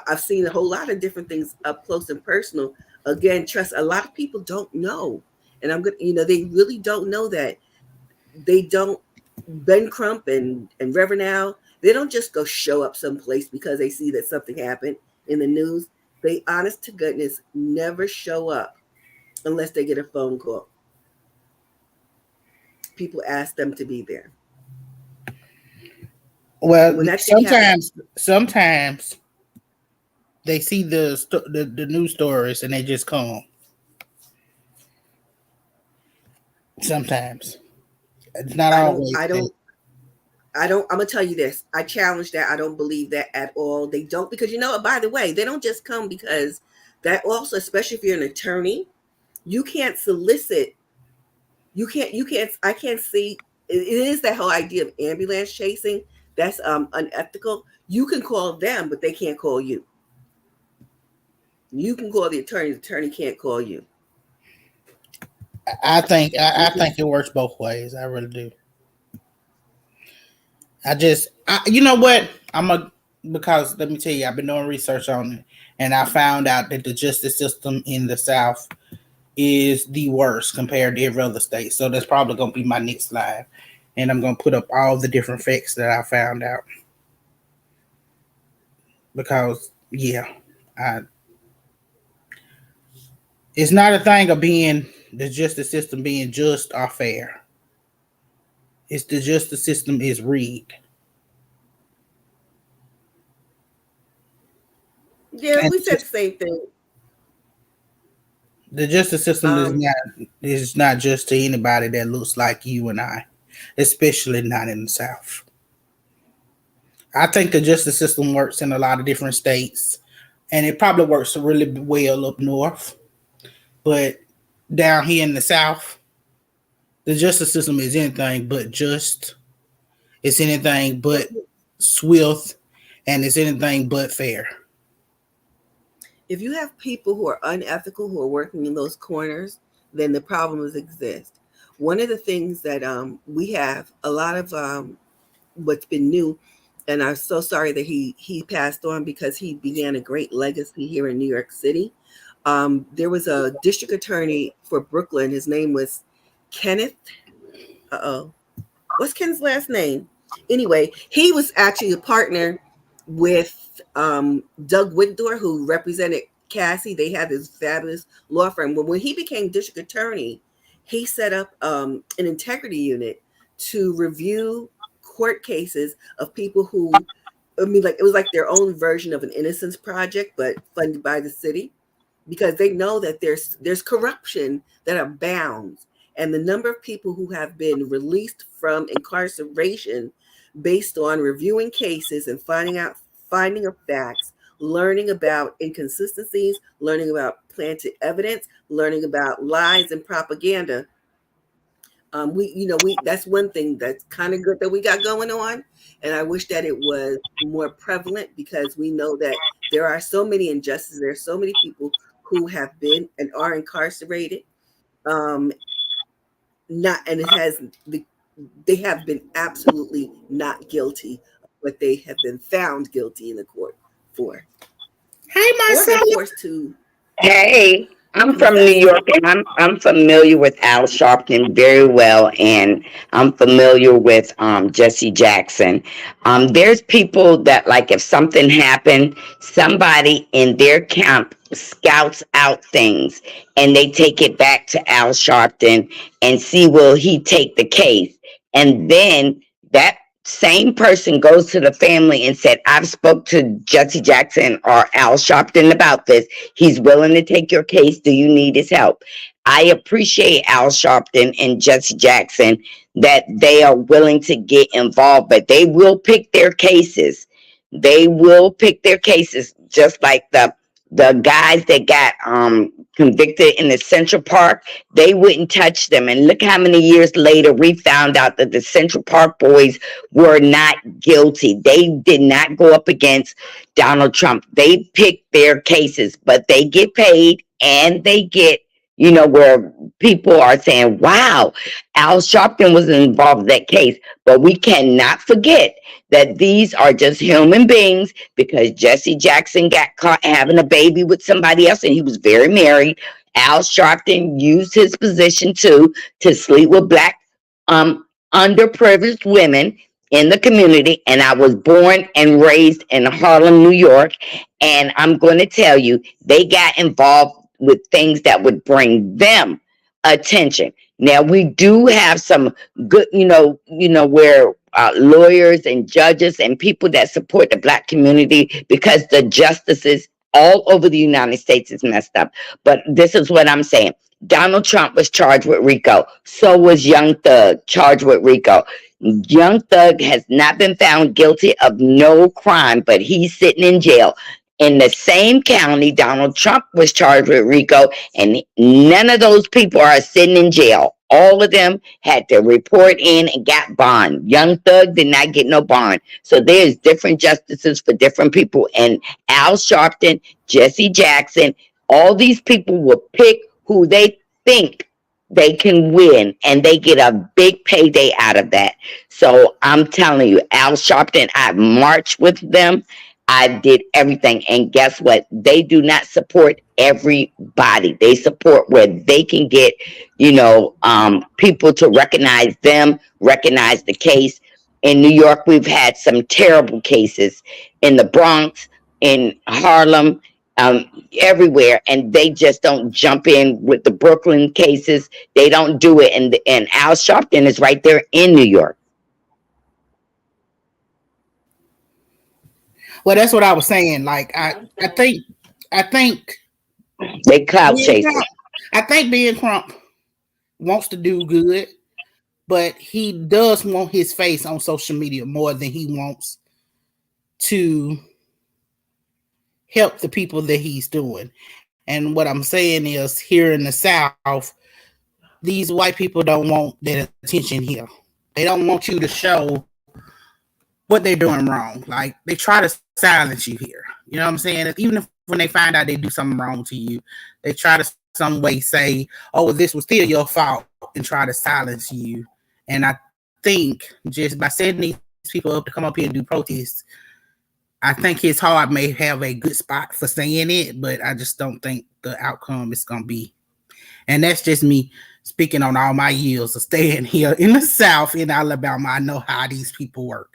I've seen a whole lot of different things up close and personal. Again, trust, a lot of people don't know, and they really don't know that they don't. Ben Crump and Reverend Al, they don't just go show up someplace because they see that something happened in the news. They, honest to goodness, never show up unless they get a phone call. People ask them to be there. Well, sometimes they see the news stories and they just come. Sometimes it's not always. I'm gonna tell you this. I challenge that. I don't believe that at all. They don't, because by the way, they don't just come because that also, especially if you're an attorney, you can't solicit. I can't see. It is that whole idea of ambulance chasing. That's unethical. You can call them, but they can't call you. You can call the attorney can't call you. I think it works both ways. I really do. You know what? Because let me tell you, I've been doing research on it, and I found out that the justice system in the South is the worst compared to every other state. So that's probably going to be my next live, and I'm going to put up all the different facts that I found out. Because it's not a thing of being the justice system being just or fair. It's the justice system is rigged. Yeah, we said the same thing. The justice system is not just to anybody that looks like you and I, especially not in the South. I think the justice system works in a lot of different states, and it probably works really well up north. But down here in the South, the justice system is anything but just. It's anything but swift, and it's anything but fair. If you have people who are unethical, who are working in those corners, then the problems exist. One of the things that we have a lot of what's been new, and I'm so sorry that he passed on, because he began a great legacy here in New York City. There was a district attorney for Brooklyn. His name was Kenneth. what's Ken's last name? Anyway, he was actually a partner with Doug Wigdor, who represented Cassie. They had this fabulous law firm. But when he became district attorney, he set up an integrity unit to review court cases of people who, I mean, like it was like their own version of an innocence project, but funded by the city, because they know that there's corruption that abounds, and the number of people who have been released from incarceration based on reviewing cases and finding of facts, learning about inconsistencies, learning about planted evidence, learning about lies and propaganda. We that's one thing that's kind of good that we got going on, and I wish that it was more prevalent, because we know that there are so many injustices. There are so many people who have been and are incarcerated, um, not and it has the they have been absolutely not guilty of what they have been found guilty in the court for, Hey, or been Marcella. forced to Hey, I'm from New confess to. York, and I'm familiar with Al Sharpton very well, and I'm familiar with Jesse Jackson. There's people that, like, if something happened, somebody in their camp scouts out things, and they take it back to Al Sharpton and see, will he take the case, and then that same person goes to the family and said, I've spoke to Jesse Jackson or Al Sharpton about this. He's willing to take your case. Do you need his help? I appreciate Al Sharpton and Jesse Jackson that they are willing to get involved, but they will pick their cases. They will pick their cases, just like the guys that got convicted in the Central Park. They wouldn't touch them. And look how many years later we found out that the Central Park boys were not guilty. They did not go up against Donald Trump. They pick their cases, but they get paid, and they get, where people are saying, wow, Al Sharpton was involved in that case. But we cannot forget that these are just human beings, because Jesse Jackson got caught having a baby with somebody else, and he was very married. Al Sharpton used his position to sleep with black underprivileged women in the community. And I was born and raised in Harlem, New York. And I'm going to tell you, they got involved with things that would bring them attention. Now we do have some good, where lawyers and judges and people that support the black community, because the justices all over the United States is messed up. But this is what I'm saying. Donald Trump was charged with RICO. So was Young Thug charged with RICO. Young Thug has not been found guilty of no crime, but he's sitting in jail. In the same county, Donald Trump was charged with RICO, and none of those people are sitting in jail. All of them had to report in and got bond. Young Thug did not get no bond. So there's different justices for different people. And Al Sharpton, Jesse Jackson, all these people will pick who they think they can win, and they get a big payday out of that. So I'm telling you, Al Sharpton, I marched with them. I did everything. And guess what? They do not support everybody. They support where they can get, people to recognize them, recognize the case. In New York, we've had some terrible cases in the Bronx, in Harlem, everywhere, and they just don't jump in with the Brooklyn cases. They don't do it. And Al Sharpton is right there in New York. Well, that's what I was saying. Like I think They clout chasing. I think Ben Crump wants to do good, but he does want his face on social media more than he wants to help the people that he's doing. And what I'm saying is, here in the South, these white people don't want that attention here. They don't want you to show what they're doing wrong. Like, they try to silence you here. You know what I'm saying? Even if when they find out they do something wrong to you, they try to some way say, oh, this was still your fault, and try to silence you. And I think just by setting these people up to come up here and do protests, I think his heart may have a good spot for saying it, but I just don't think the outcome is going to be. And that's just me speaking on all my years of staying here in the South in Alabama, I know how these people work.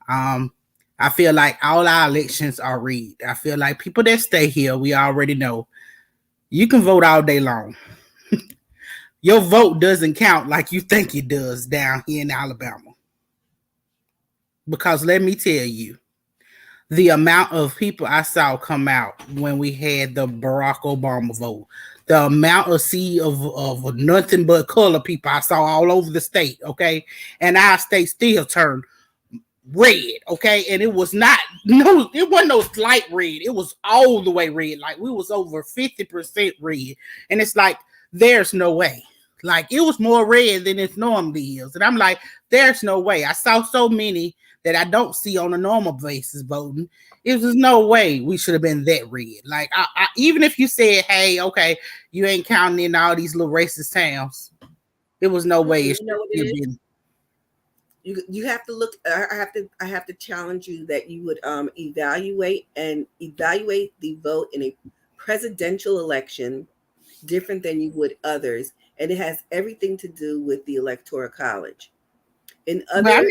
I feel like all our elections are rigged. I feel like people that stay here, we already know you can vote all day long. Your vote doesn't count like you think it does down here in Alabama. Because let me tell you, the amount of people I saw come out when we had the Barack Obama vote, the amount of sea of nothing but color people I saw all over the state, okay? And our state still turned red, okay? And it was not, no, it wasn't no slight red. It was all the way red. Like we was over 50% red. And it's like, there's no way. Like it was more red than it normally is. And I'm like, there's no way. I saw so many that I don't see on a normal basis voting. It was no way we should have been that red. Like even if you said, hey, okay, you ain't counting in all these little racist towns, there was no way it should have been. You have to look. I have to challenge you that you would evaluate the vote in a presidential election different than you would others, and it has everything to do with the Electoral College. In other,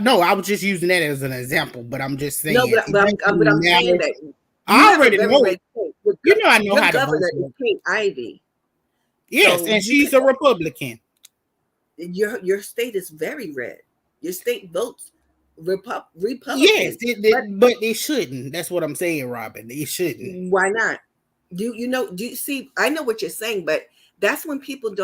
no, I was just using that as an example, but I'm just saying. No, but I'm saying that I already know. You know, I know your how to governor vote. is Kate Ivey. Yes, so and she's a Republican. Your state is very red. Your state votes Republican. Yes, but it shouldn't. That's what I'm saying, Robin. It shouldn't. Why not? Do you see? I know what you're saying, but that's when people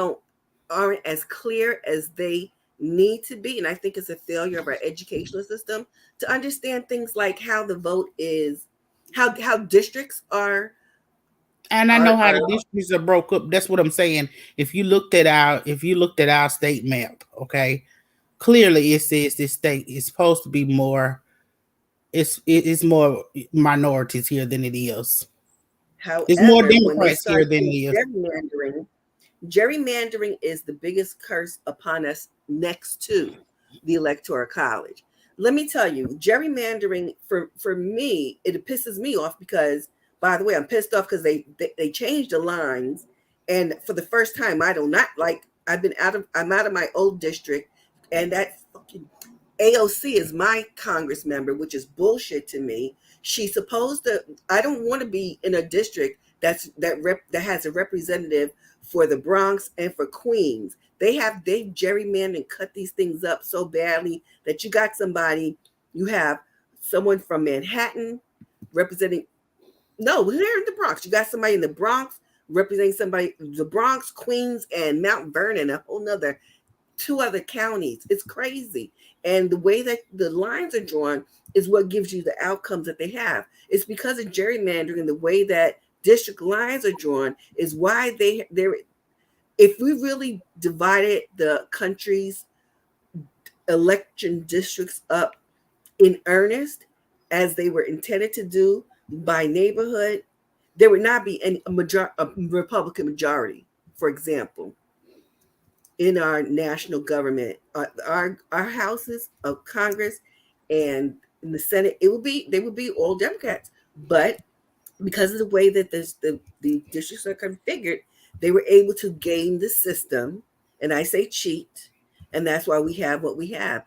aren't as clear as they need to be, and I think it's a failure of our educational system to understand things like how the vote is, how districts are. And I know how the districts are broke up. That's what I'm saying. If you looked at our state map, okay, clearly it says this state is supposed to be more. It's more minorities here than it is. However, it's more Democrats here than it is. Gerrymandering is the biggest curse upon us next to the Electoral College. Let me tell you, gerrymandering for me, it pisses me off because, by the way, I'm pissed off because they changed the lines, and for the first time, I'm out of my old district, and that fucking AOC is my Congress member, which is bullshit to me. She's supposed to. I don't want to be in a district that has a representative for the Bronx and for Queens. They've gerrymandered and cut these things up so badly that you have someone from Manhattan representing. No, they're in the Bronx. You got somebody in the Bronx representing the Bronx, Queens, and Mount Vernon, a whole nother 2 other counties. It's crazy. And the way that the lines are drawn is what gives you the outcomes that they have. It's because of gerrymandering, the way that district lines are drawn is why they're. If we really divided the country's election districts up in earnest, as they were intended to do by neighborhood, there would not be a Republican majority, for example, in our national government, our houses of Congress and in the Senate. They would be all Democrats, but because of the way that the districts are configured, they were able to game the system, and I say cheat, and that's why we have what we have,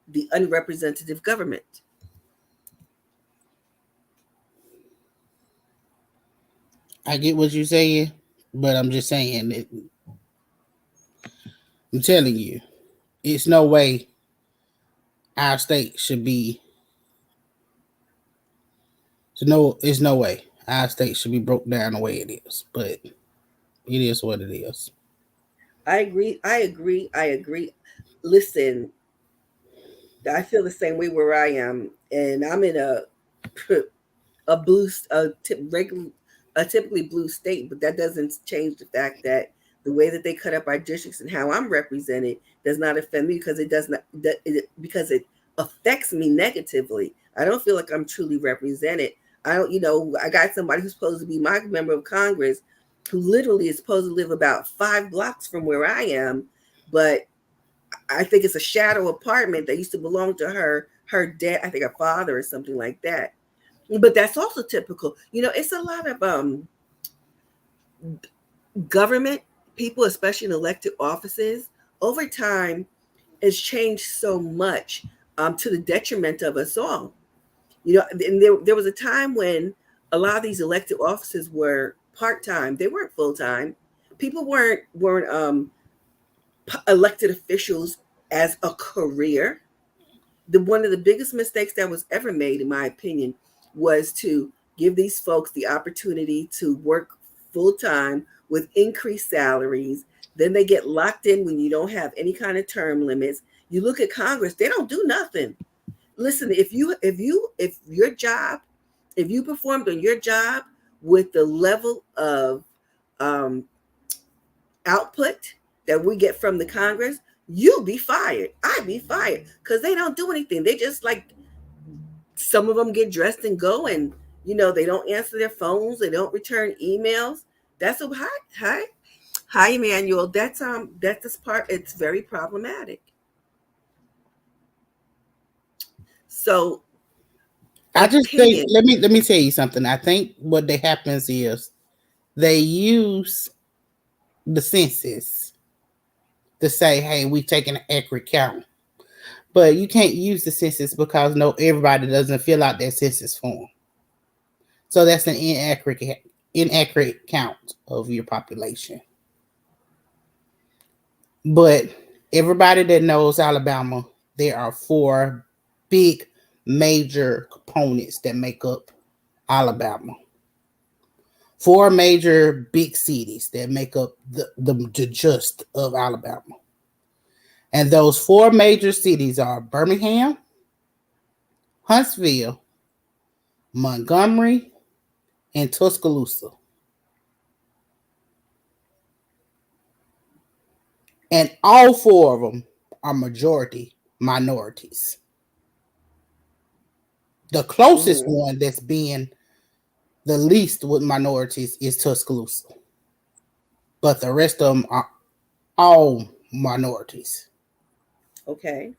the unrepresentative government. I get what you're saying, but I'm just saying I'm telling you, it's no way our state should be. It's no way our state should be broke down the way it is, but it is what it is. I agree. Listen, I feel the same way where I am, and I'm in a typically blue state, but that doesn't change the fact that the way that they cut up our districts and how I'm represented does not offend me because because it affects me negatively. I don't feel like I'm truly represented. I got somebody who's supposed to be my member of Congress who literally is supposed to live about 5 blocks from where I am, but I think it's a shadow apartment that used to belong to her dad, I think her father or something like that. But that's also typical. It's a lot of government people, especially in elected offices, over time, has changed so much to the detriment of us all. And there was a time when a lot of these elected offices were part-time. They weren't full-time. People weren't elected officials as a career. One of the biggest mistakes that was ever made, in my opinion, was to give these folks the opportunity to work full-time with increased salaries. Then they get locked in when you don't have any kind of term limits. You look at Congress, they don't do nothing. Listen, if your job, if you performed on your job with the level of um, output that we get from the Congress, you'll be fired. I'd be fired because they don't do anything. They just like, some of them get dressed and go, and they don't answer their phones. They don't return emails. That's a hi, Emmanuel. That's this part. It's very problematic. So I just think, opinion. let me tell you something. I think what that happens is they use the census to say, hey, we've taken an accurate count. But you can't use the census because everybody doesn't fill out that census form. So that's an inaccurate count of your population. But everybody that knows Alabama, there are 4 big major components that make up Alabama. 4 major big cities that make up the gist of Alabama. And those 4 major cities are Birmingham, Huntsville, Montgomery, and Tuscaloosa. And all 4 of them are majority minorities. The closest one that's being the least with minorities is Tuscaloosa. But the rest of them are all minorities. Okay.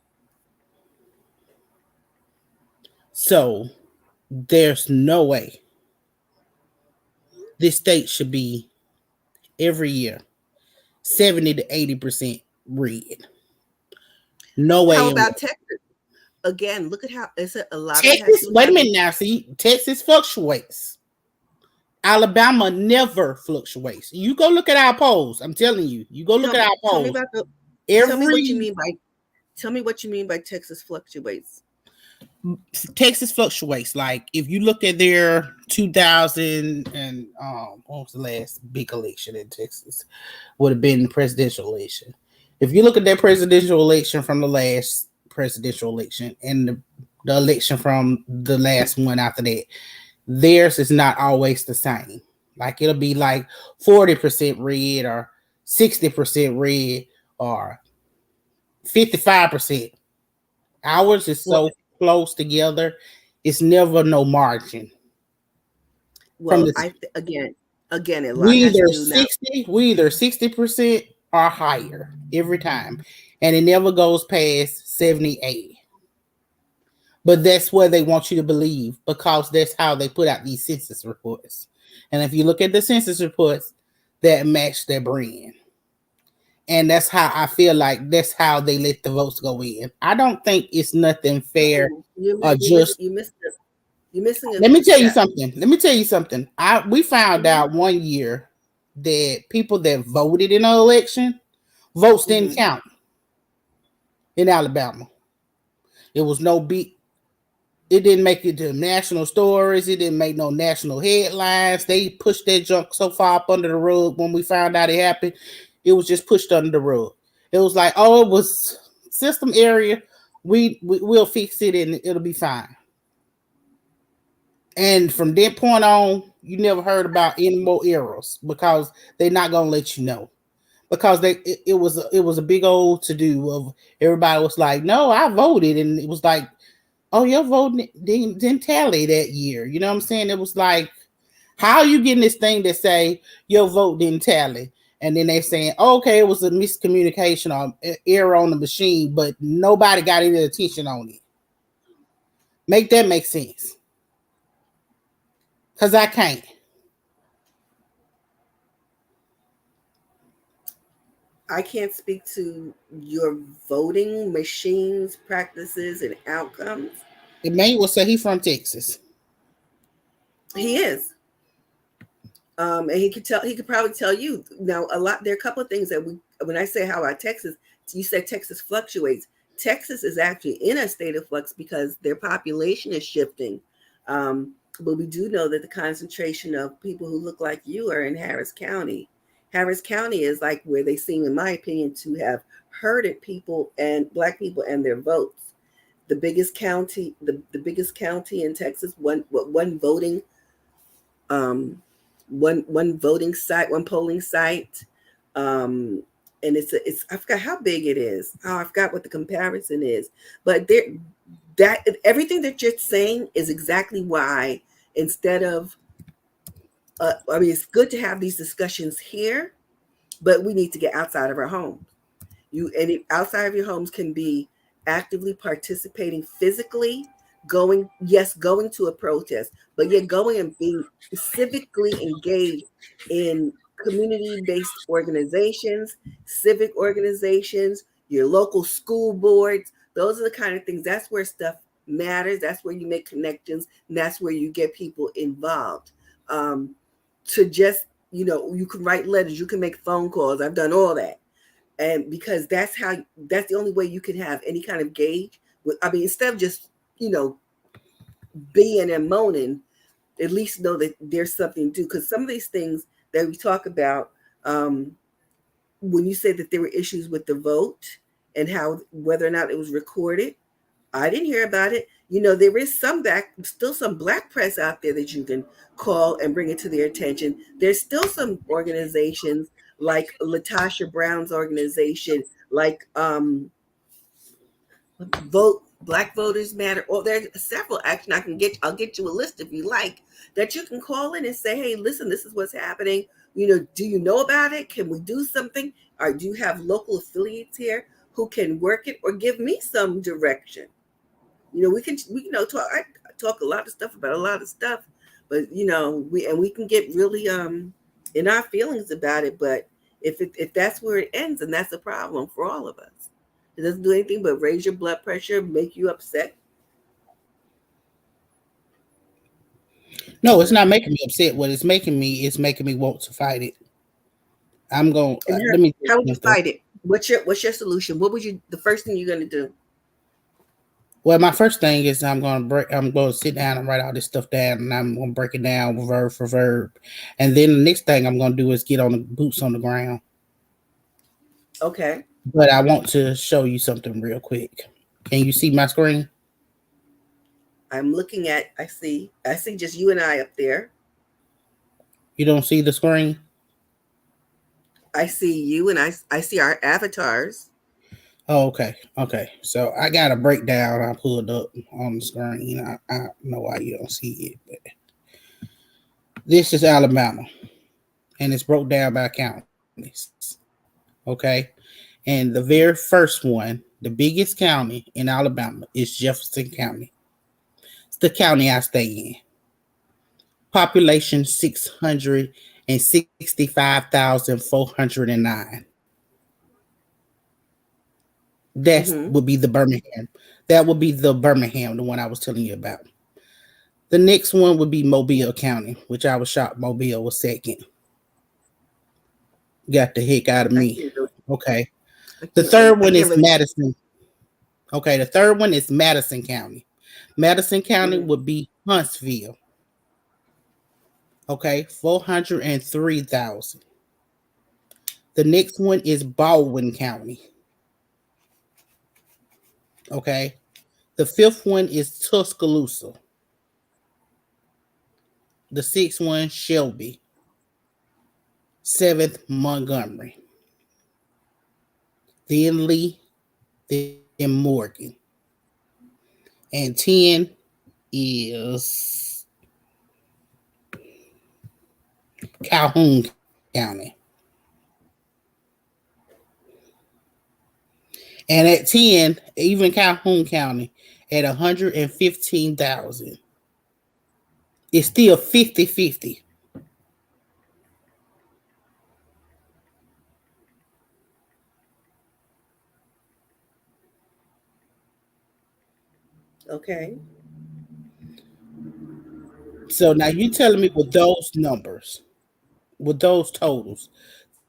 So there's no way this state should be every year 70 to 80% red. No way. How about Texas? Again, look at how a lot of it has Texas, to wait a minute now. See, Texas fluctuates. Alabama never fluctuates. You go look at our polls. I'm telling you. You go look at our polls. Tell me what you mean by Tell me what you mean by Texas fluctuates. Texas fluctuates. Like if you look at their 2000 and what was the last big election in Texas? Would have been the presidential election. If you look at that presidential election from the last presidential election and the election from the last one after that, theirs is not always the same. Like it'll be like 40% red or 60% red or 55%. Ours is so close together, it's never no margin. Well, again, a lot we has to either do now. 60% or higher every time, and it never goes past 78. But that's what they want you to believe because that's how they put out these census reports. And if you look at the census reports, that match their brand. And that's how I feel like that's how they let the votes go in. I don't think it's nothing fair or just. You're missing a Let me tell you step. something. We found out one year that people that voted in an election, votes didn't count in Alabama. It was no big. It didn't make it to national stories. It didn't make no national headlines. They pushed that junk so far up under the rug when we found out it happened. It was just pushed under the rug. It was like, oh, it was system area. We'll fix it and it'll be fine. And from that point on, you never heard about any more errors because they're not gonna let you know. Because it was a big old to do of everybody was like, no, I voted, and it was like, oh, your vote didn't tally that year. You know what I'm saying? It was like, how are you getting this thing that say your vote didn't tally? And then they saying, oh, okay, it was a miscommunication or error on the machine, but nobody got any attention on it. Make that make sense. Because I can't. I can't speak to your voting machines, practices, and outcomes. The man will say he from Texas. He is. And he could probably tell you now a lot. There are a couple of things that when I say how about Texas, you said Texas fluctuates. Texas is actually in a state of flux because their population is shifting. But we do know that the concentration of people who look like you are in Harris County. Harris County is like where they seem, in my opinion, to have herded people and black people and their votes. The biggest county in Texas, one voting one voting site, one polling site. And it's I forgot how big it is. Oh, I forgot what the comparison is. But there that everything that you're saying is exactly why instead of I mean it's good to have these discussions here, but we need to get outside of our homes. Outside of your homes can be actively participating physically, going to a protest, but yet going and being civically engaged in community-based organizations, civic organizations, your local school boards. Those are the kind of things. That's where stuff matters. That's where you make connections, and that's where you get people involved. To just you can write letters, you can make phone calls. I've done all that, and because that's the only way you can have any kind of gauge with, I mean, instead of just being and moaning, at least know that there's something to do, because some of these things that we talk about, when you said that there were issues with the vote and how whether or not it was recorded, I didn't hear about it. There is still some black press out there that you can call and bring it to their attention. There's still some organizations like Latasha Brown's organization, like Vote Black Voters Matter. Or there's several. Actually, I'll get you a list if you like, that you can call in and say, hey, listen, this is what's happening. Do you know about it? Can we do something? Or do you have local affiliates here who can work it or give me some direction? We can talk. I talk a lot of stuff about a lot of stuff, but we can get really in our feelings about it. But if that's where it ends, then that's a problem for all of us. It doesn't do anything but raise your blood pressure, make you upset. No, it's not making me upset. What it's making me is making me want to fight it. I'm going. And Let me tell how you would you something. fight it? What's your solution? What would you the first thing you're going to do? Well, my first thing is I'm going to sit down and write all this stuff down, and I'm going to break it down verb for verb, and then the next thing I'm going to do is get on the boots on the ground. Okay, But I want to show you something real quick. Can you see my screen? I'm looking at. I see just you and I up there. You don't see the screen? I see you and I see our avatars. Oh, okay. Okay. So I got a breakdown I pulled up on the screen. I don't know why you don't see it, but this is Alabama, and it's broke down by counties. Okay. And the very first one, the biggest county in Alabama, is Jefferson County. It's the county I stay in. Population 665,409. That Mm-hmm. would be the Birmingham. That would be the Birmingham, the one I was telling you about. The next one would be Mobile County, which I was shocked Mobile was second. Got the heck out of I me. can't really. Okay. I The can't really. third I one can't is really. Madison. Okay. The third one is Madison County. Madison County Mm-hmm. would be Huntsville. Okay. 403,000. The next one is Baldwin County. Okay. The fifth one is Tuscaloosa. The sixth one, Shelby. Seventh, Montgomery. Then Lee, then Morgan. And 10 is Calhoun County. And at 10, even Calhoun County, at 115,000, it's still 50-50. Okay. So now you telling me with those numbers, with those totals,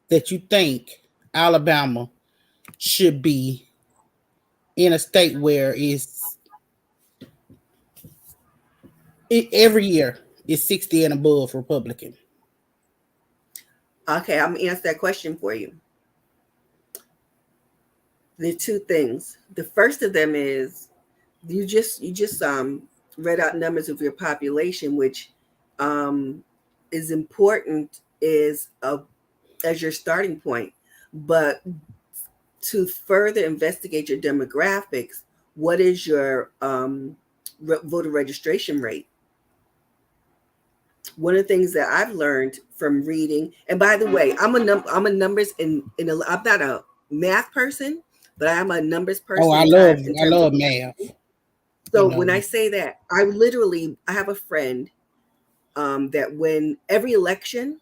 that you think Alabama should be in a state where every year is 60 and above Republican. Okay, I'm gonna answer that question for you. The two things. The first of them is you just read out numbers of your population, which um, is important is as your starting point. But to further investigate your demographics, what is your voter registration rate? One of the things that I've learned from reading, and by the way, I'm a numbers I'm not a math person, but I am a numbers Oh, person in I terms of. love math. You So know, when I say that, I have a friend that when every election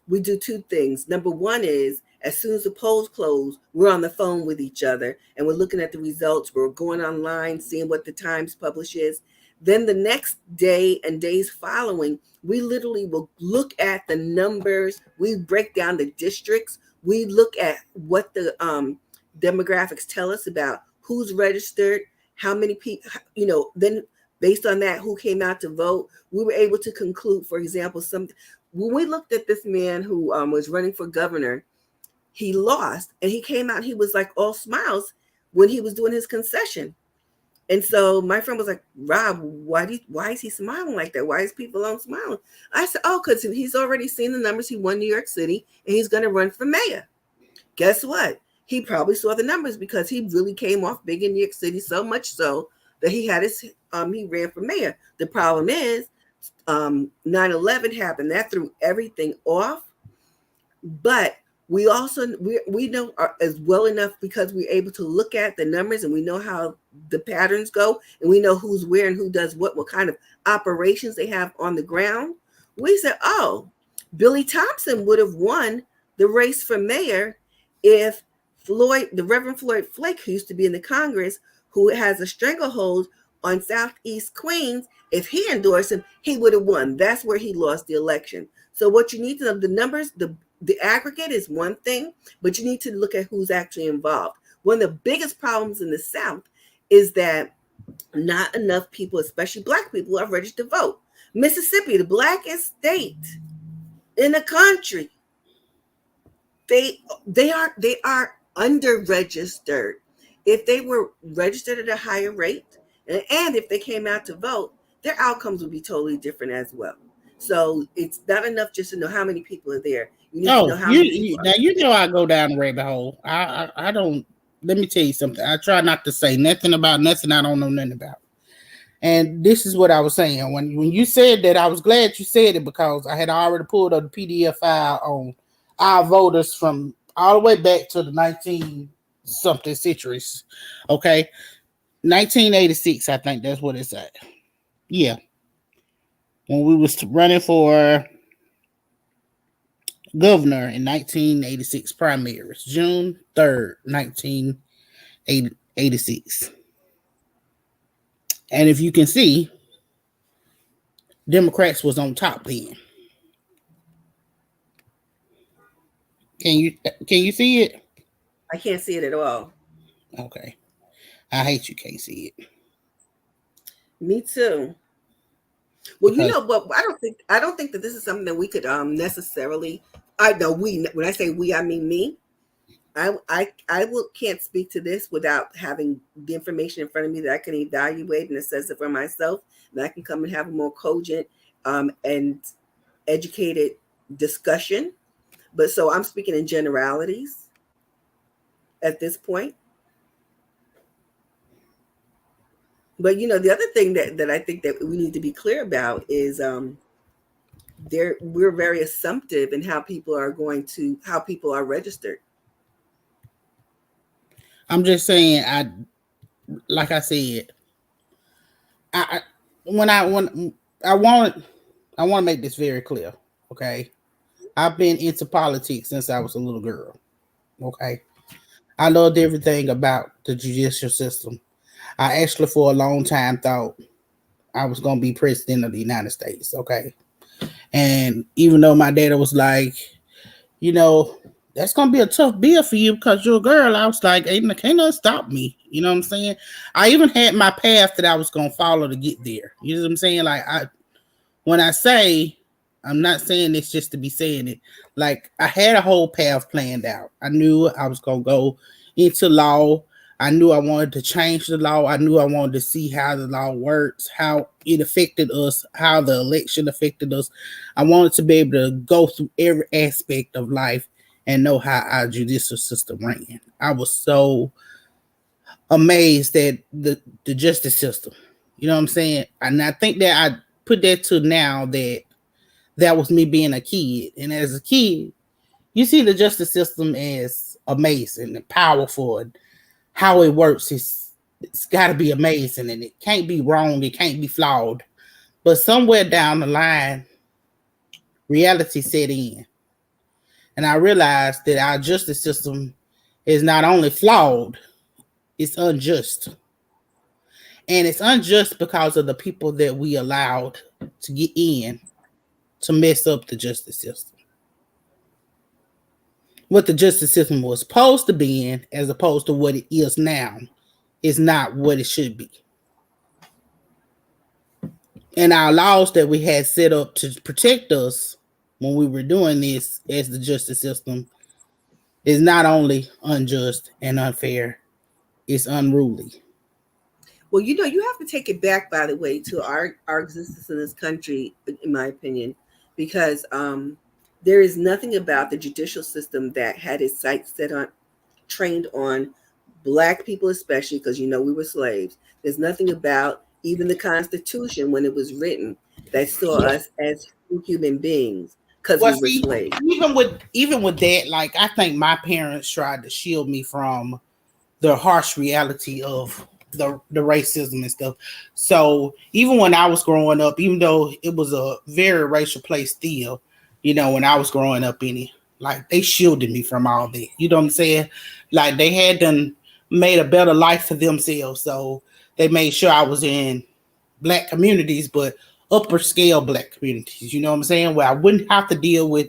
we do two things. Number one is as soon as the polls close, we're on the phone with each other and we're looking at the results. We're going online, seeing what the Times publishes. Then the next day and days following, we literally will look at the numbers. We break down the districts. We look at what the demographics tell us about who's registered, how many people, then based on that, who came out to vote. We were able to conclude, for example, when we looked at this man who was running for governor, he lost and he came out, he was like all smiles when he was doing his concession. And so my friend was like, Rob, why is he smiling like that? Why is people on smiling? I said, oh, because he's already seen the numbers. He won New York City and he's going to run for mayor. Guess what? He probably saw the numbers because he really came off big in New York City, so much so that he ran for mayor. The problem is 9/11 happened. That threw everything off. But we also we know as well enough because we're able to look at the numbers and we know how the patterns go and we know who's where and who does what kind of operations they have on the ground. We said, oh, Billy Thompson would have won the race for mayor if the Reverend Floyd Flake, who used to be in the Congress, who has a stranglehold on Southeast Queens, if he endorsed him, he would have won. That's where he lost the election. So what you need to know, the numbers, the aggregate is one thing, but you need to look at who's actually involved. One of the biggest problems in the South is that not enough people, especially Black people, are registered to vote. Mississippi, the blackest state in the country, they are under registered. If they were registered at a higher rate, and if they came out to vote, their outcomes would be totally different as well. So it's not enough just to know how many people are there. You need to know oh, how many people now you know I go down the rabbit hole. I don't. Let me tell you something. I try not to say nothing about nothing I don't know nothing about. And this is what I was saying when you said that. I was glad you said it because I had already pulled up the PDF file on our voters from all the way back to the 19 something centuries. Okay, 1986. I think that's what it's at. Yeah, when we was running for governor in 1986 primaries, June 3rd, 1986. And if you can see, Democrats was on top then. Can you see it? I can't see it at all. Okay. I hate you can't see it. Me too. Well, you Because know what? I don't think that this is something that we could necessarily. I know we. When I say we, I mean me. Can't speak to this without having the information in front of me that I can evaluate and assess it for myself. And I can come and have a more cogent and educated discussion. But so I'm speaking in generalities at this point. But the other thing that I think that we need to be clear about is we're very assumptive in how people are registered. I'm just saying, like I said, I when I want I want to make this very clear. Okay, I've been into politics since I was a little girl. Okay, I loved everything about the judicial system. I actually for a long time thought I was gonna be president of the United States. Okay. And even though my dad was like, you know, that's gonna be a tough bill for you because you're a girl. I was like, ain't can't nothing stop me. You know what I'm saying? I even had my path that I was gonna follow to get there. You know what I'm saying? Like when I say I'm not saying this just to be saying it, like I had a whole path planned out. I knew I was gonna go into law. I knew I wanted to change the law. I knew I wanted to see how the law works, how it affected us, how the election affected us. I wanted to be able to go through every aspect of life and know how our judicial system ran. I was so amazed at the justice system. You know what I'm saying? And I think that I put that to now that was me being a kid. And as a kid, you see the justice system as amazing and powerful, and how it works it's got to be amazing, and it can't be wrong, it can't be flawed. But somewhere down the line, reality set in, and I realized that our justice system is not only flawed, it's unjust. And it's unjust because of the people that we allowed to get in to mess up the justice system. What the justice system was supposed to be in, as opposed to what it is now, is not what it should be. And our laws that we had set up to protect us when we were doing this as the justice system is not only unjust and unfair, it's unruly. Well, you have to take it back, by the way, to our existence in this country, in my opinion, because there is nothing about the judicial system that had its sights set on, trained on Black people, especially because we were slaves. There's nothing about even the Constitution when it was written that saw us as human beings because Well, we were see, slaves. even with that, like I think my parents tried to shield me from the harsh reality of the racism and stuff. So even when I was growing up, even though it was a very racial place still, when I was growing up in it, like they shielded me from all that. You know what I'm saying? Like they had done made a better life for themselves. So they made sure I was in Black communities, but upper scale Black communities. You know what I'm saying? Where I wouldn't have to deal with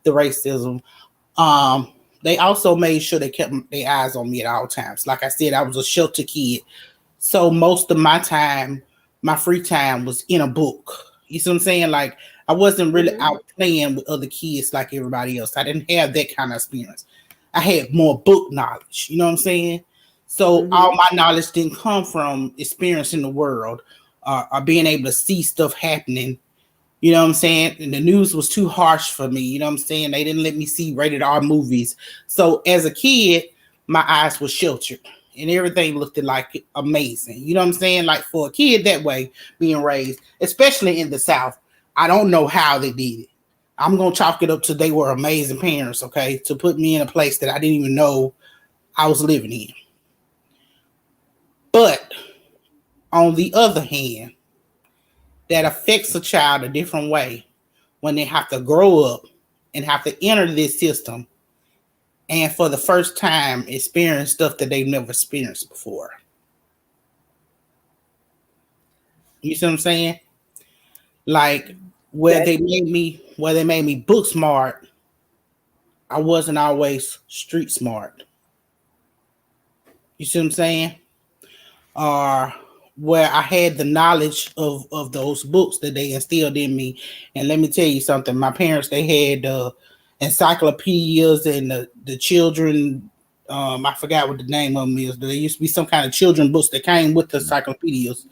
the racism. Um, they also made sure they kept their eyes on me at all times. Like I said, I was a shelter kid. So most of my time, my free time was in a book. You see what I'm saying? Like I wasn't really out playing with other kids like everybody else. I didn't have that kind of experience. I had more book knowledge. You know what I'm saying? So all my knowledge didn't come from experiencing the world or being able to see stuff happening. You know what I'm saying? And the news was too harsh for me. You know what I'm saying? They didn't let me see rated R movies. So as a kid, my eyes were sheltered and everything looked like amazing. You know what I'm saying? Like for a kid that way, being raised, especially in the South, I don't know how they did it. I'm going to chalk it up to they were amazing parents, okay, to put me in a place that I didn't even know I was living in. But on the other hand, that affects a child a different way when they have to grow up and have to enter this system and for the first time experience stuff that they've never experienced before. You see what I'm saying? Like where they made me book smart, I wasn't always street smart. You see what I'm saying? Or where I had the knowledge of those books that they instilled in me. And let me tell you something, my parents, they had encyclopedias and the children, I forgot what the name of them is. There used to be some kind of children books that came with the encyclopedias.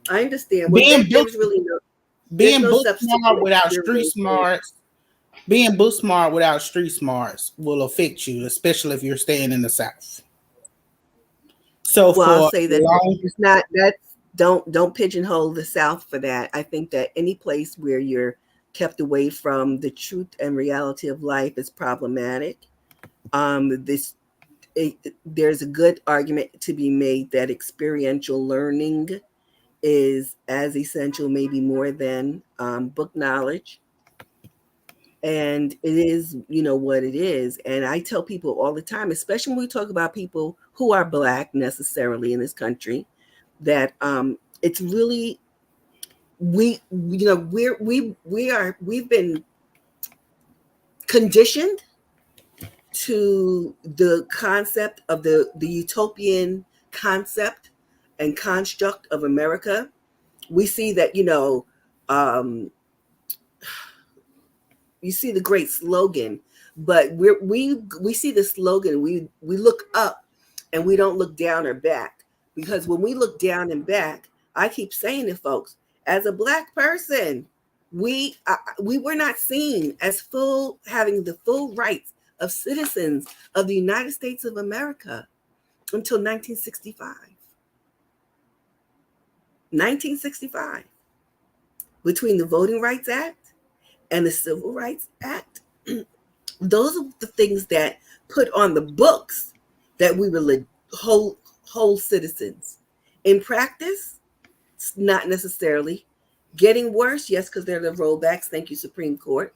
I understand. Well, Being there book was really there's being no book substitute smart without street experience. smarts, being book smart without street smarts will affect you, especially if you're staying in the South. So Well, I'll for say that long, it's not that's don't pigeonhole the South for that. I think that any place where you're kept away from the truth and reality of life is problematic. This there's a good argument to be made that experiential learning is as essential, maybe more than book knowledge. And it is, what it is. And I tell people all the time, especially when we talk about people who are Black necessarily in this country, that it's really, we've been conditioned to the concept of the utopian concept and construct of America. We see that, um, you see the great slogan, but we see the slogan. We look up, and we don't look down or back, because when we look down and back, I keep saying to folks, as a Black person, we were not seen as having the full rights of citizens of the United States of America until 1965. 1965, between the Voting Rights Act and the Civil Rights Act. Those are the things that put on the books that we were whole citizens. In practice, it's not necessarily. Getting worse, yes, because there are the rollbacks. Thank you, Supreme Court.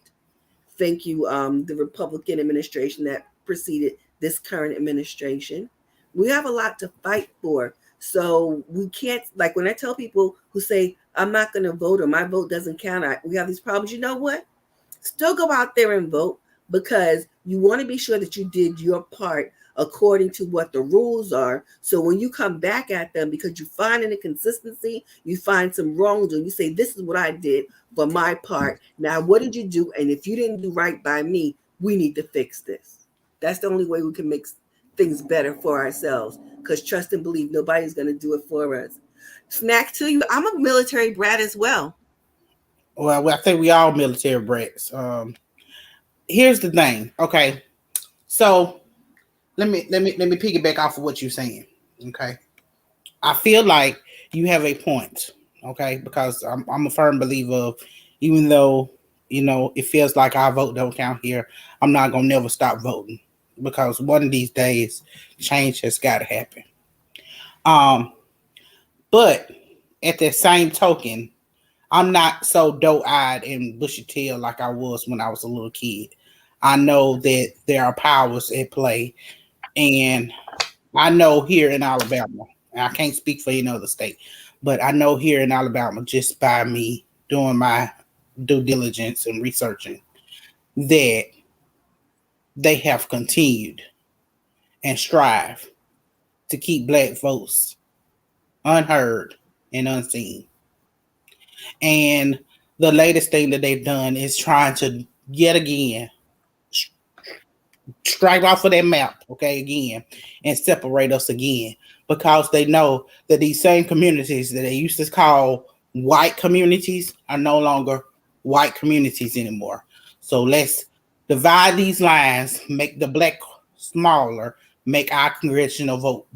Thank you, the Republican administration that preceded this current administration. We have a lot to fight for. So we can't, like when I tell people who say, I'm not going to vote or my vote doesn't count, we have these problems. You know what? Still go out there and vote, because you want to be sure that you did your part according to what the rules are. So when you come back at them because you find an inconsistency, you find some wrongdoing, you say, this is what I did for my part. Now, what did you do? And if you didn't do right by me, we need to fix this. That's the only way we can make things better for ourselves, because trust and believe nobody's going to do it for us. Snack to you. I'm a military brat as well. Well, I think we all military brats. Here's the thing. Okay, so let me piggyback off of what you're saying. Okay, I feel like you have a point. Okay, because I'm a firm believer of, even though it feels like our vote don't count here, I'm not gonna never stop voting, because one of these days change has got to happen. Um, but at the same token, I'm not so doe-eyed and bushy-tailed like I was when I was a little kid. I know that there are powers at play, and I know here in Alabama, and I can't speak for any other state, but I know here in Alabama, just by me doing my due diligence and researching, that they have continued and strive to keep Black votes unheard and unseen. And the latest thing that they've done is trying to yet again strike off of that map, okay, again, and separate us again, because they know that these same communities that they used to call white communities are no longer white communities anymore. So let's divide these lines, make the Black smaller, make our congressional vote,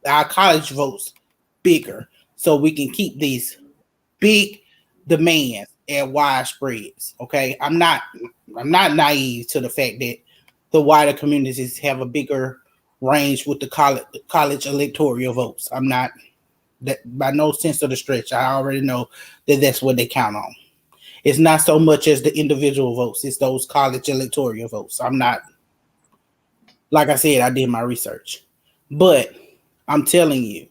our college votes bigger, so we can keep these big demands and widespreads. Okay, I'm not naive to the fact that the wider communities have a bigger range with the college electoral votes. I'm not that by no sense of the stretch. I already know that that's what they count on. It's not so much as the individual votes; it's those college electoral votes. I'm not, like I said, I did my research, but I'm telling you,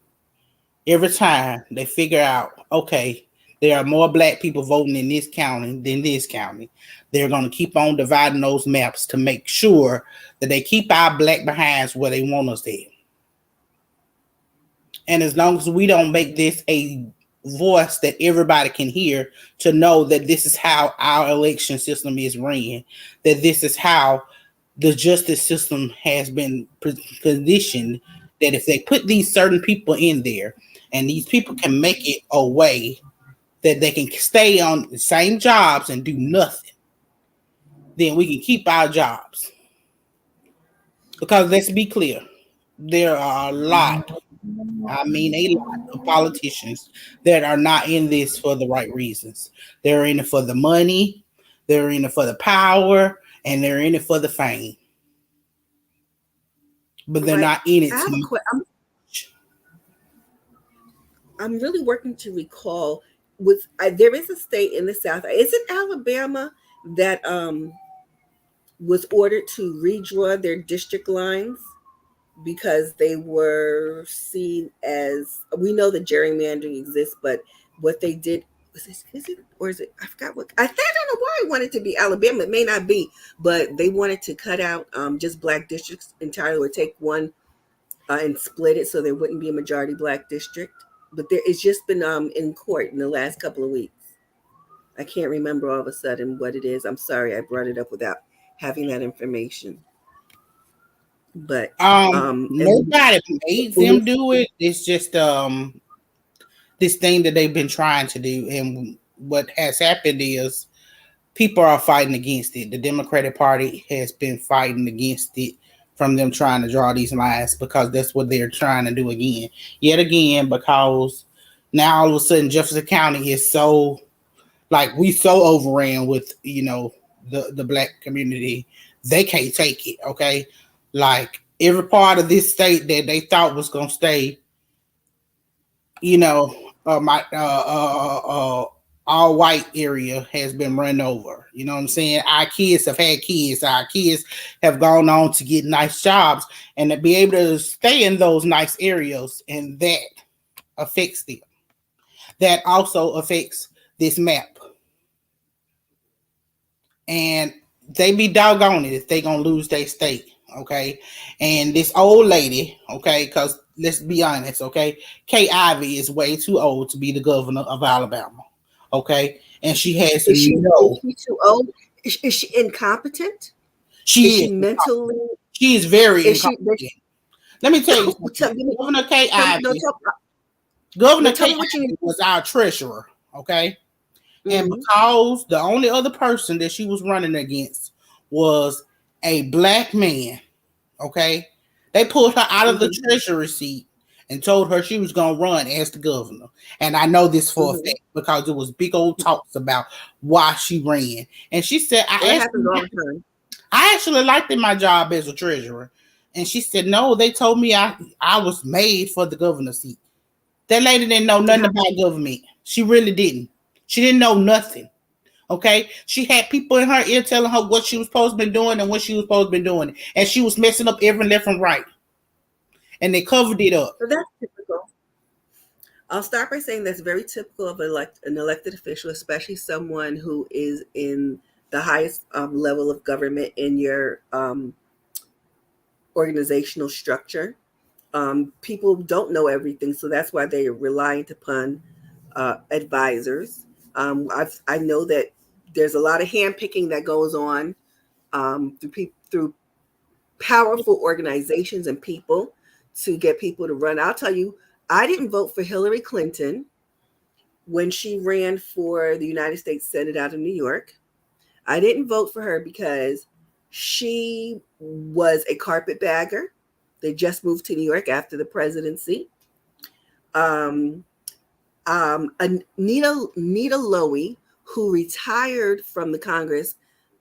every time they figure out, okay, there are more Black people voting in this county than this county, they're going to keep on dividing those maps to make sure that they keep our Black behinds where they want us there. And as long as we don't make this a voice that everybody can hear, to know that this is how our election system is ran, that this is how the justice system has been conditioned, that if they put these certain people in there and these people can make it a way that they can stay on the same jobs and do nothing, then we can keep our jobs. Because let's be clear, there are a lot, I mean a lot of politicians that are not in this for the right reasons. They're in it for the money, they're in it for the power, and they're in it for the fame. But they're Right. not in it I have a to. I'm really working to recall. There is a state in the South. Is it Alabama that was ordered to redraw their district lines because they were seen as, we know that gerrymandering exists, but what they did is it or is it, I forgot what, I don't know why I wanted to be Alabama. It may not be, but they wanted to cut out just black districts entirely, or take one and split it so there wouldn't be a majority black district. But there, it's just been in court in the last couple of weeks. I can't remember all of a sudden what it is. I'm sorry I brought it up without having that information. But and Nobody made them do it. It's just this thing that they've been trying to do, and what has happened is people are fighting against it. The Democratic Party has been fighting against it from them trying to draw these lines, because that's what they're trying to do again, yet again, because now all of a sudden Jefferson County is so, like, we so overran with, the black community, they can't take it. Okay, like every part of this state that they thought was gonna stay, my all white area has been run over. You know what I'm saying? Our kids have had kids. Our kids have gone on to get nice jobs and to be able to stay in those nice areas, and that affects them. That also affects this map. And they be doggone it if they gonna lose their state. Okay. And this old lady, okay, because let's be honest, okay, Kay Ivey is way too old to be the governor of Alabama. Okay. And she has is no, she too old? Is she incompetent? Is she she is mentally? she is very Is she? incompetent. Let me tell you Tell, something. Governor Kay Ivey, no, Governor tell Kay me what you need. Ivey was our treasurer. Okay. And Mm-hmm. because the only other person that she was running against was a black man, okay, they pulled her out of the Mm-hmm. treasury seat and told her she was going to run as the governor. And I know this for a Mm-hmm. fact because it was big old talks about why she ran. And she said, Well, that happens all the time. I actually liked my job as a treasurer. And she said, no, they told me I was made for the governor seat. That lady didn't know nothing about government. She really didn't. She didn't know nothing. Okay, she had people in her ear telling her what she was supposed to be doing and what she was supposed to be doing, and she was messing up every left and right, and they covered it up. So that's typical. I'll start by saying that's very typical of an elected official, especially someone who is in the highest level of government in your organizational structure. People don't know everything, so that's why they are reliant upon advisors. I know that there's a lot of handpicking that goes on through powerful organizations and people to get people to run. I'll tell you, I didn't vote for Hillary Clinton when she ran for the United States Senate out of New York. I didn't vote for her because she was a carpetbagger. They just moved to New York after the presidency. Nita Lowey, who retired from the Congress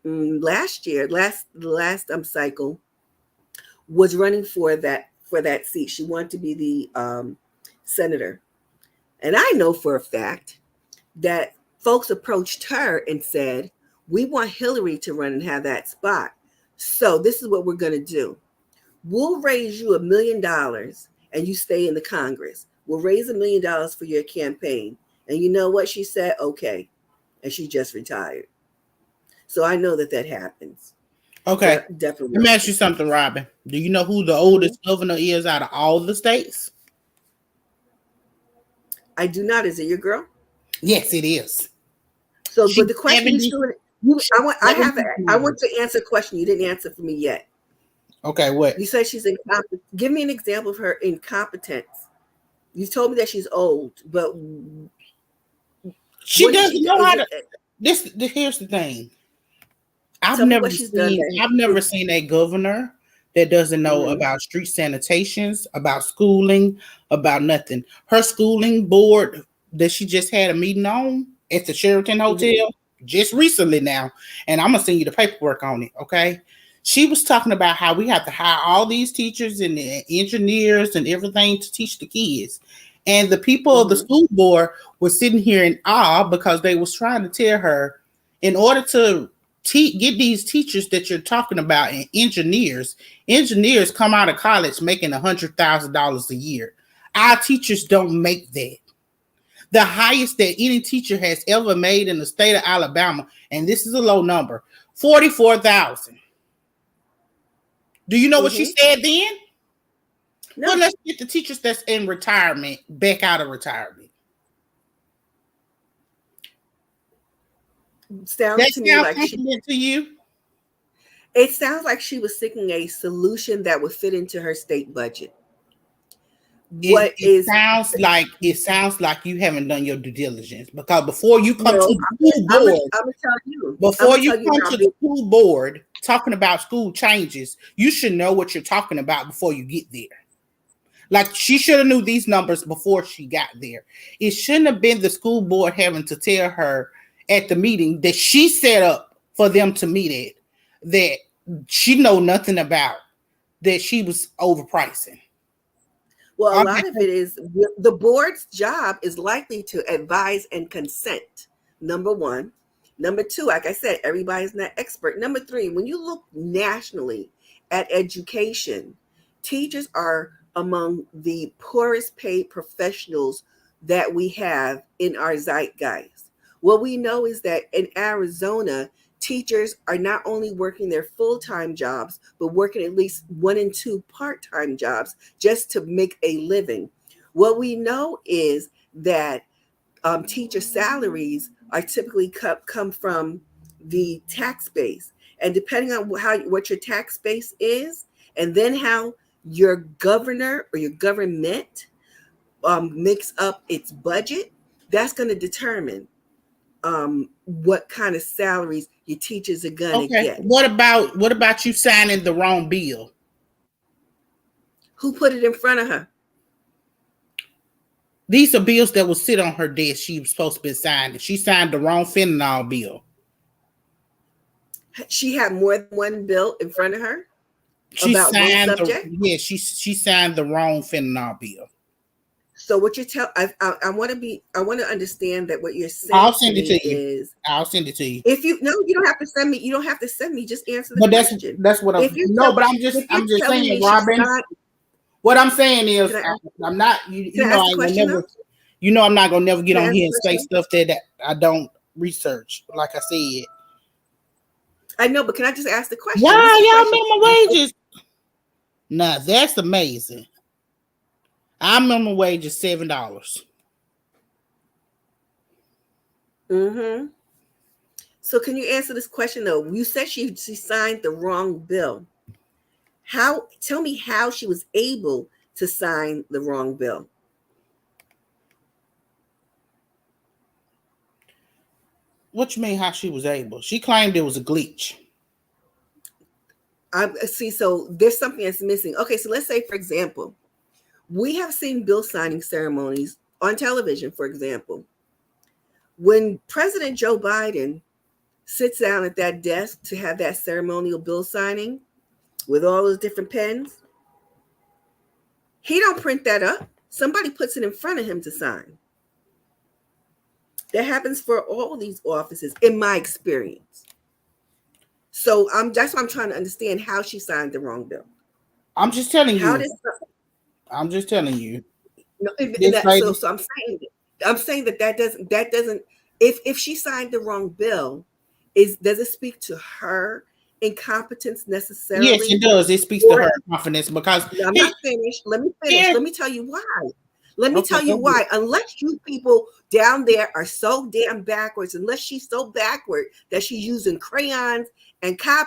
last year, last cycle, was running for that seat. She wanted to be the senator, and I know for a fact that folks approached her and said, "We want Hillary to run and have that spot. So this is what we're going to do. We'll raise you $1 million, and you stay in the Congress. We'll raise $1 million for your campaign." And you know what she said? Okay, and she just retired. So I know that happens. Okay, Definitely. let me ask you something, Robin. Do you know who the Mm-hmm. oldest governor is out of all the states? I do not. Is it your girl? Yes, it is. So, She's but the question 70. you should. I want to answer a question you didn't answer for me yet. Okay, what? You said she's incompetent. Give me an example of her incompetence. You told me that she's old, but She what did doesn't she do? know how to. This here's the thing. I've Tell me never what she's done. seen a governor that doesn't know about street sanitations, about schooling, about nothing. Her schooling board that she just had a meeting on at the Sheraton Hotel just recently now, and I'm gonna send you the paperwork on it. Okay. She was talking about how we have to hire all these teachers and the engineers and everything to teach the kids. And the people of the school board were sitting here in awe because they was trying to tell her, in order to get these teachers that you're talking about and engineers. Engineers come out of college making $100,000 a year. Our teachers don't make that. The highest that any teacher has ever made in the state of Alabama, and this is a low number, $44,000. Do you know what she said then? No. Well, let's get the teachers that's in retirement back out of retirement. Sounds to me like to you? It sounds like she was seeking a solution that would fit into her state budget. It sounds like you haven't done your due diligence, because before you come to the school board, I'm gonna tell you, before you come to the school board talking about school changes, you should know what you're talking about before you get there. Like, she should have knew these numbers before she got there. It shouldn't have been the school board having to tell her at the meeting that she set up for them to meet at, that she know nothing about, that she was overpricing. Well, a lot of it is the board's job is likely to advise and consent. Number one. Number two, like I said, everybody's not expert. Number three, when you look nationally at education, teachers are among the poorest paid professionals that we have in our zeitgeist. What we know is that in Arizona, teachers are not only working their full-time jobs, but working at least 1 and 2 part-time jobs just to make a living. What we know is that teacher salaries are typically come from the tax base. And depending on what your tax base is, and then how your governor or your government makes up its budget, that's going to determine what kind of salaries your teachers are gonna get. What about you signing the wrong bill? Who put it in front of her? These are bills that will sit on her desk. She was supposed to be signing. She signed the wrong fentanyl bill. She had more than one bill in front of her. She signed she signed the wrong fentanyl bill. So what you're I want to understand that what you're saying. I'll send it to you. I'll send it to you. If you don't have to send me. You don't have to send me. Just answer the question. That's what I'm. No, but I'm just saying, Robin. What I'm saying is, I'm not. I'm not gonna never get on here and say stuff that I don't research. Like I said. I know, but can I just ask the question? Why y'all minimum wages? Nah, that's amazing. Our minimum wage is $7. Mm-hmm. So can you answer this question though? You said she signed the wrong bill. Tell me how she was able to sign the wrong bill. What you mean how she was able? She claimed it was a glitch. I see. So there's something that's missing. Okay, so let's say, for example, we have seen bill signing ceremonies on television, for example. When President Joe Biden sits down at that desk to have that ceremonial bill signing with all those different pens, he don't print that up. Somebody puts it in front of him to sign. That happens for all these offices, in my experience. So that's why I'm trying to understand how she signed the wrong bill. I'm just telling you. I'm just telling you. No, so I'm saying that doesn't. If she signed the wrong bill, does it speak to her incompetence necessarily? Yes, it does. It speaks to her confidence because I'm not finished. Let me finish. Let me tell you why. Unless you people down there are so damn backwards, unless she's so backward that she's using crayons and I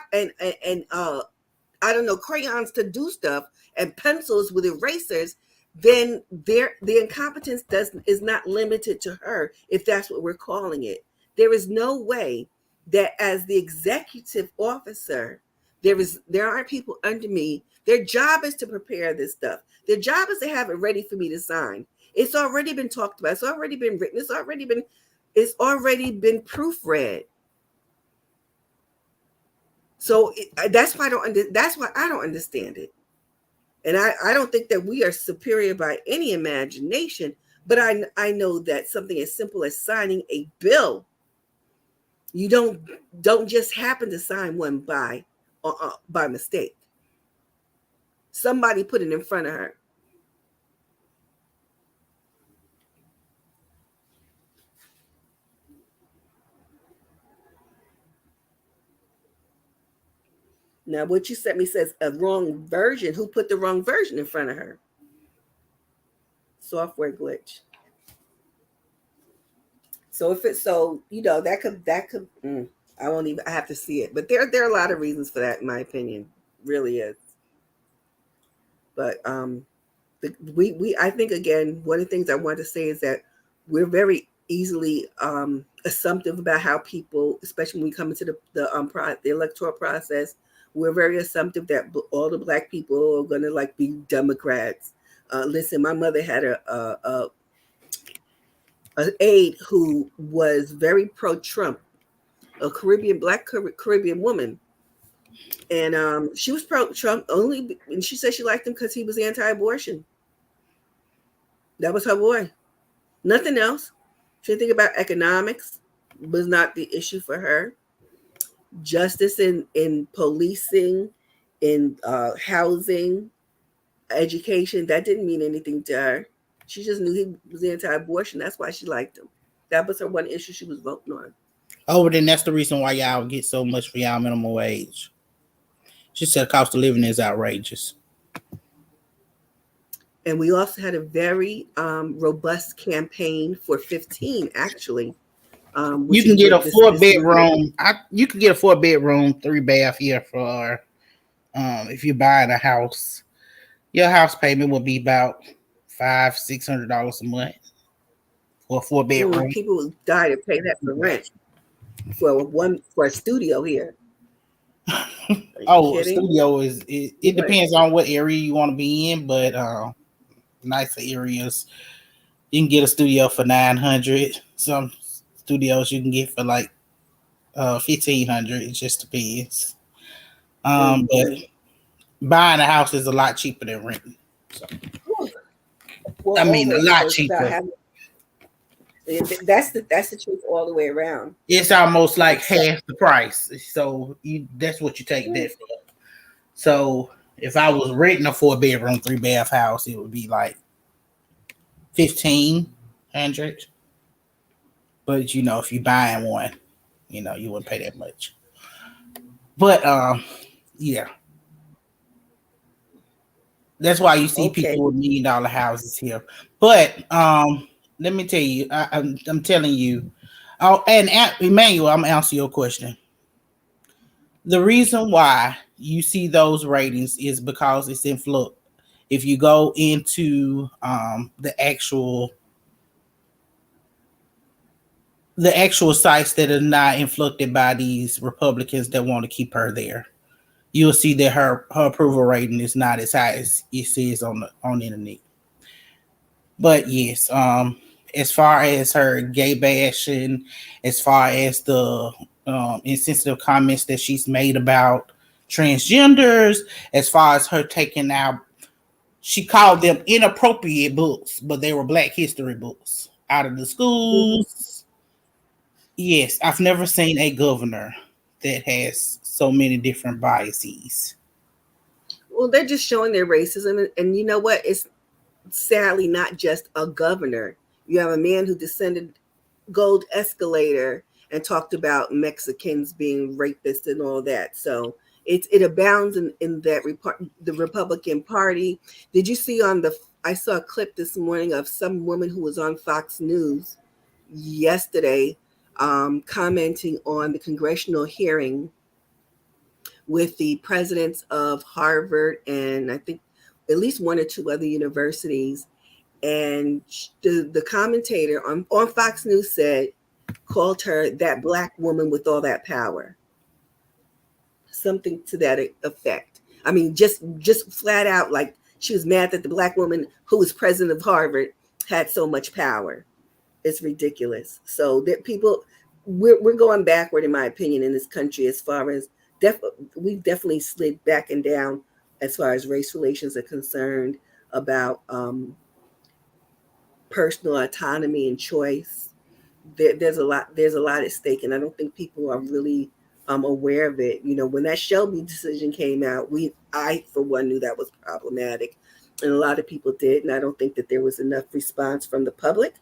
don't know, crayons to do stuff and pencils with erasers, then the incompetence is not limited to her, if that's what we're calling it. There is no way that as the executive officer, there aren't people under me. Their job is to prepare this stuff. Their job is to have it ready for me to sign. It's already been talked about. It's already been written. It's already been proofread. So that's why I don't understand it. And I don't think that we are superior by any imagination, but I know that something as simple as signing a bill You don't just happen to sign one by mistake. Somebody put it in front of her. Now, what you sent me says a wrong version. Who put the wrong version in front of her? Software glitch. So if it's I won't even. I have to see it. But there are a lot of reasons for that, in my opinion. Really is. But we I think, again, one of the things I want to say is that we're very easily assumptive about how people, especially when we come into the electoral process, we're very assumptive that all the Black people are going to like be Democrats. Listen, my mother had an aide who was very pro-Trump, a Black Caribbean woman, and she was pro-Trump only, and she said she liked him because he was anti-abortion. That was her boy. Nothing else. She didn't think about economics, was not the issue for her. Justice in policing, in housing, education, that didn't mean anything to her. She just knew he was anti-abortion. That's why she liked him. That was her one issue she was voting on. Oh, then that's the reason why y'all get so much for y'all minimum wage. She said the cost of living is outrageous. And we also had a very robust campaign for 15, actually. You can get a 4-bedroom. You can get a 4-bedroom, 3-bath here for if you're buying a house. Your house payment will be about $500-$600 a month for a 4-bedroom. People would die to pay that for rent for a studio here. Oh, studio is it depends on what area you want to be in, but nicer areas you can get a studio for $900. Some studios you can get for like $1,500. It just depends. But buying a house is a lot cheaper than renting. So, I mean, a lot cheaper. That's the truth all the way around. It's almost like half the price. So that's what you take that for. So if I was renting a 4-bedroom, 3-bath house, it would be like $1,500. But if you're buying one, you wouldn't pay that much. But yeah. That's why you see people with $1 million houses here. But let me tell you, I'm telling you. Oh, and Emmanuel, I'm gonna answer your question. The reason why you see those ratings is because it's in flux. If you go into the actual sites that are not influenced by these Republicans that want to keep her there, you'll see that her approval rating is not as high as it says on the internet. But yes, as far as her gay bashing, as far as the insensitive comments that she's made about transgenders, as far as her taking out, she called them inappropriate books, but they were Black history books out of the schools. Yes, I've never seen a governor that has so many different biases. Well, they're just showing their racism, and you know what? It's sadly not just a governor. You have a man who descended gold escalator and talked about Mexicans being rapists and all that. So it abounds in that the Republican Party. Did you see I saw a clip this morning of some woman who was on Fox News yesterday commenting on the congressional hearing with the presidents of Harvard and I think at least one or two other universities. And the commentator on Fox News called her that Black woman with all that power. Something to that effect. I mean, just flat out, like she was mad that the Black woman who was president of Harvard had so much power. It's ridiculous. So that we're going backward, in my opinion, in this country as far as we've definitely slid back and down as far as race relations are concerned, about personal autonomy and choice. there's a lot at stake, and I don't think people are really aware of it. When that Shelby decision came out, I for one knew that was problematic, and a lot of people did, and I don't think that there was enough response from the public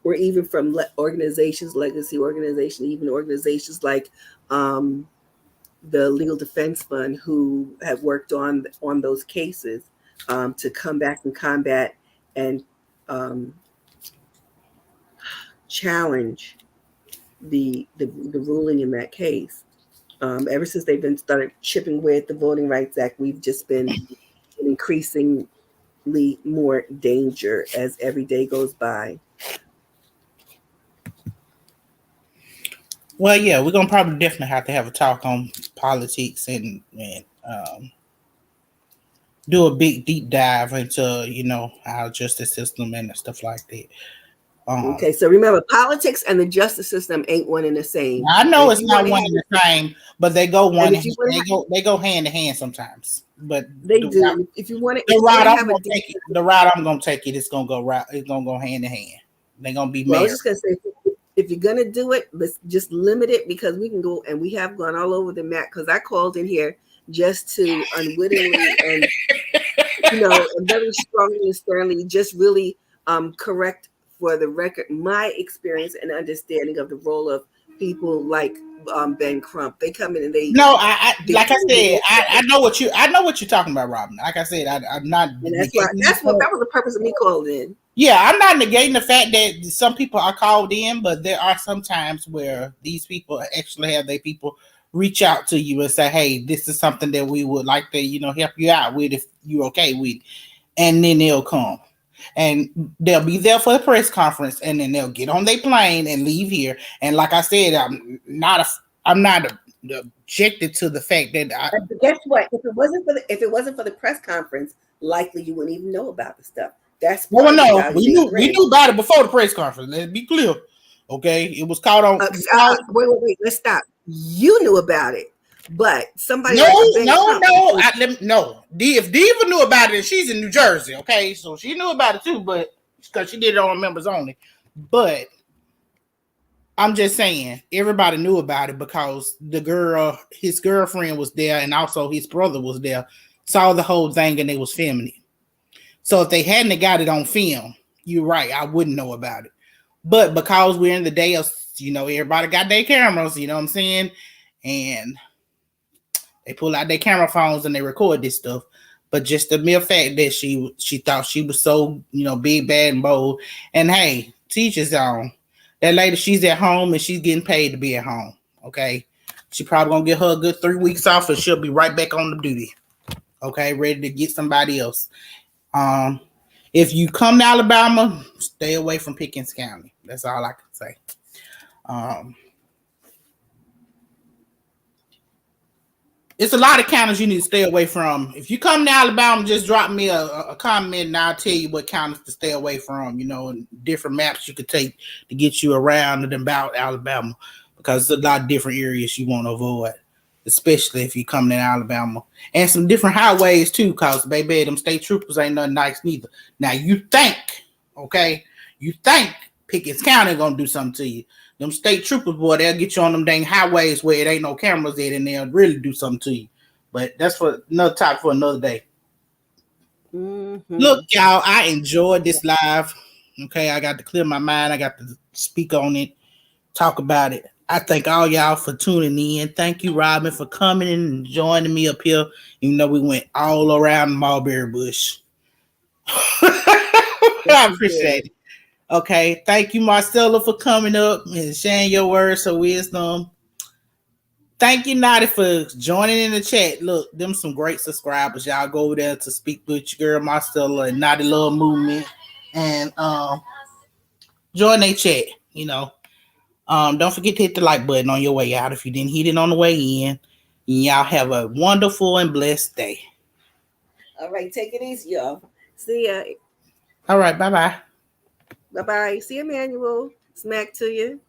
or even from organizations, legacy organizations, even organizations like the Legal Defense Fund, who have worked on those cases to come back and combat and challenge the ruling in that case. Ever since they've been started chipping with the Voting Rights Act, we've just been increasingly more danger as every day goes by. Well, yeah, we're gonna probably definitely have to have a talk on politics and do a big deep dive into our justice system and stuff like that. Okay, so remember, politics and the justice system ain't one and the same. I know it's not one and the same, but they go they go hand to hand sometimes. But they do. If you want to, the route I'm gonna take it, it's gonna go hand in hand. They're gonna be. Well, I was just gonna say, if you're gonna do it, let's just limit it, because we can go, and we have gone all over the map. Because I called in here just to unwittingly and and very strongly and sternly just really correct for the record my experience and understanding of the role of people like Ben Crump. They come in and they like I said, I know what you're talking about, Robin. Like I said, I'm not. And that was the purpose of me calling in. Yeah, I'm not negating the fact that some people are called in, but there are some times where these people actually have their people reach out to you and say, "Hey, this is something that we would like to, help you out with if you're okay with it," and then they'll come. And they'll be there for the press conference, and then they'll get on their plane and leave here. And like I said, I'm not objected to the fact that. But guess what? If it wasn't for the press conference, likely you wouldn't even know about the stuff. That's we knew about it before the press conference. Let's be clear, okay? It was caught on. Wait. Let's stop. You knew about it. But somebody no. If Diva knew about it, she's in New Jersey, okay? So she knew about it too, but because she did it on members only. But I'm just saying, everybody knew about it because his girlfriend was there, and also his brother was there, saw the whole thing, and they was filming it. So if they hadn't got it on film, you're right, I wouldn't know about it. But because we're in the day of, everybody got their cameras, you know what I'm saying? And they pull out their camera phones and they record this stuff. But just the mere fact that she thought she was so, big, bad, and bold. And hey, teach his own. That lady, she's at home and she's getting paid to be at home. Okay. She probably gonna get her a good 3 weeks off and she'll be right back on the duty. Okay, ready to get somebody else. If you come to Alabama, stay away from Pickens County. That's all I can say. It's a lot of counties you need to stay away from. If you come to Alabama, just drop me a comment and I'll tell you what counties to stay away from, and different maps you could take to get you around and about Alabama, because there's a lot of different areas you want to avoid, especially if you come to Alabama. And some different highways too, because, baby, them state troopers ain't nothing nice neither. Now, you think Pickens County going to do something to you. Them state troopers, boy, they'll get you on them dang highways where it ain't no cameras in, and they'll really do something to you. But that's for another topic for another day. Mm-hmm. Look, y'all, I enjoyed this live. Okay, I got to clear my mind. I got to speak on it, talk about it. I thank all y'all for tuning in. Thank you, Robin, for coming in and joining me up here. Even though we went all around the mulberry bush. I appreciate it. Okay, thank you, Marcella, for coming up and sharing your words of wisdom. Thank you, Naughty, for joining in the chat. Look, them some great subscribers. Y'all go over there to speak with your girl Marcella and Naughty Love Movement, and join their chat. Don't forget to hit the like button on your way out if you didn't hit it on the way in. Y'all have a wonderful and blessed day. All right, take it easy, y'all. See ya. All right, bye-bye. Bye-bye. See you, Emmanuel. Smack to you.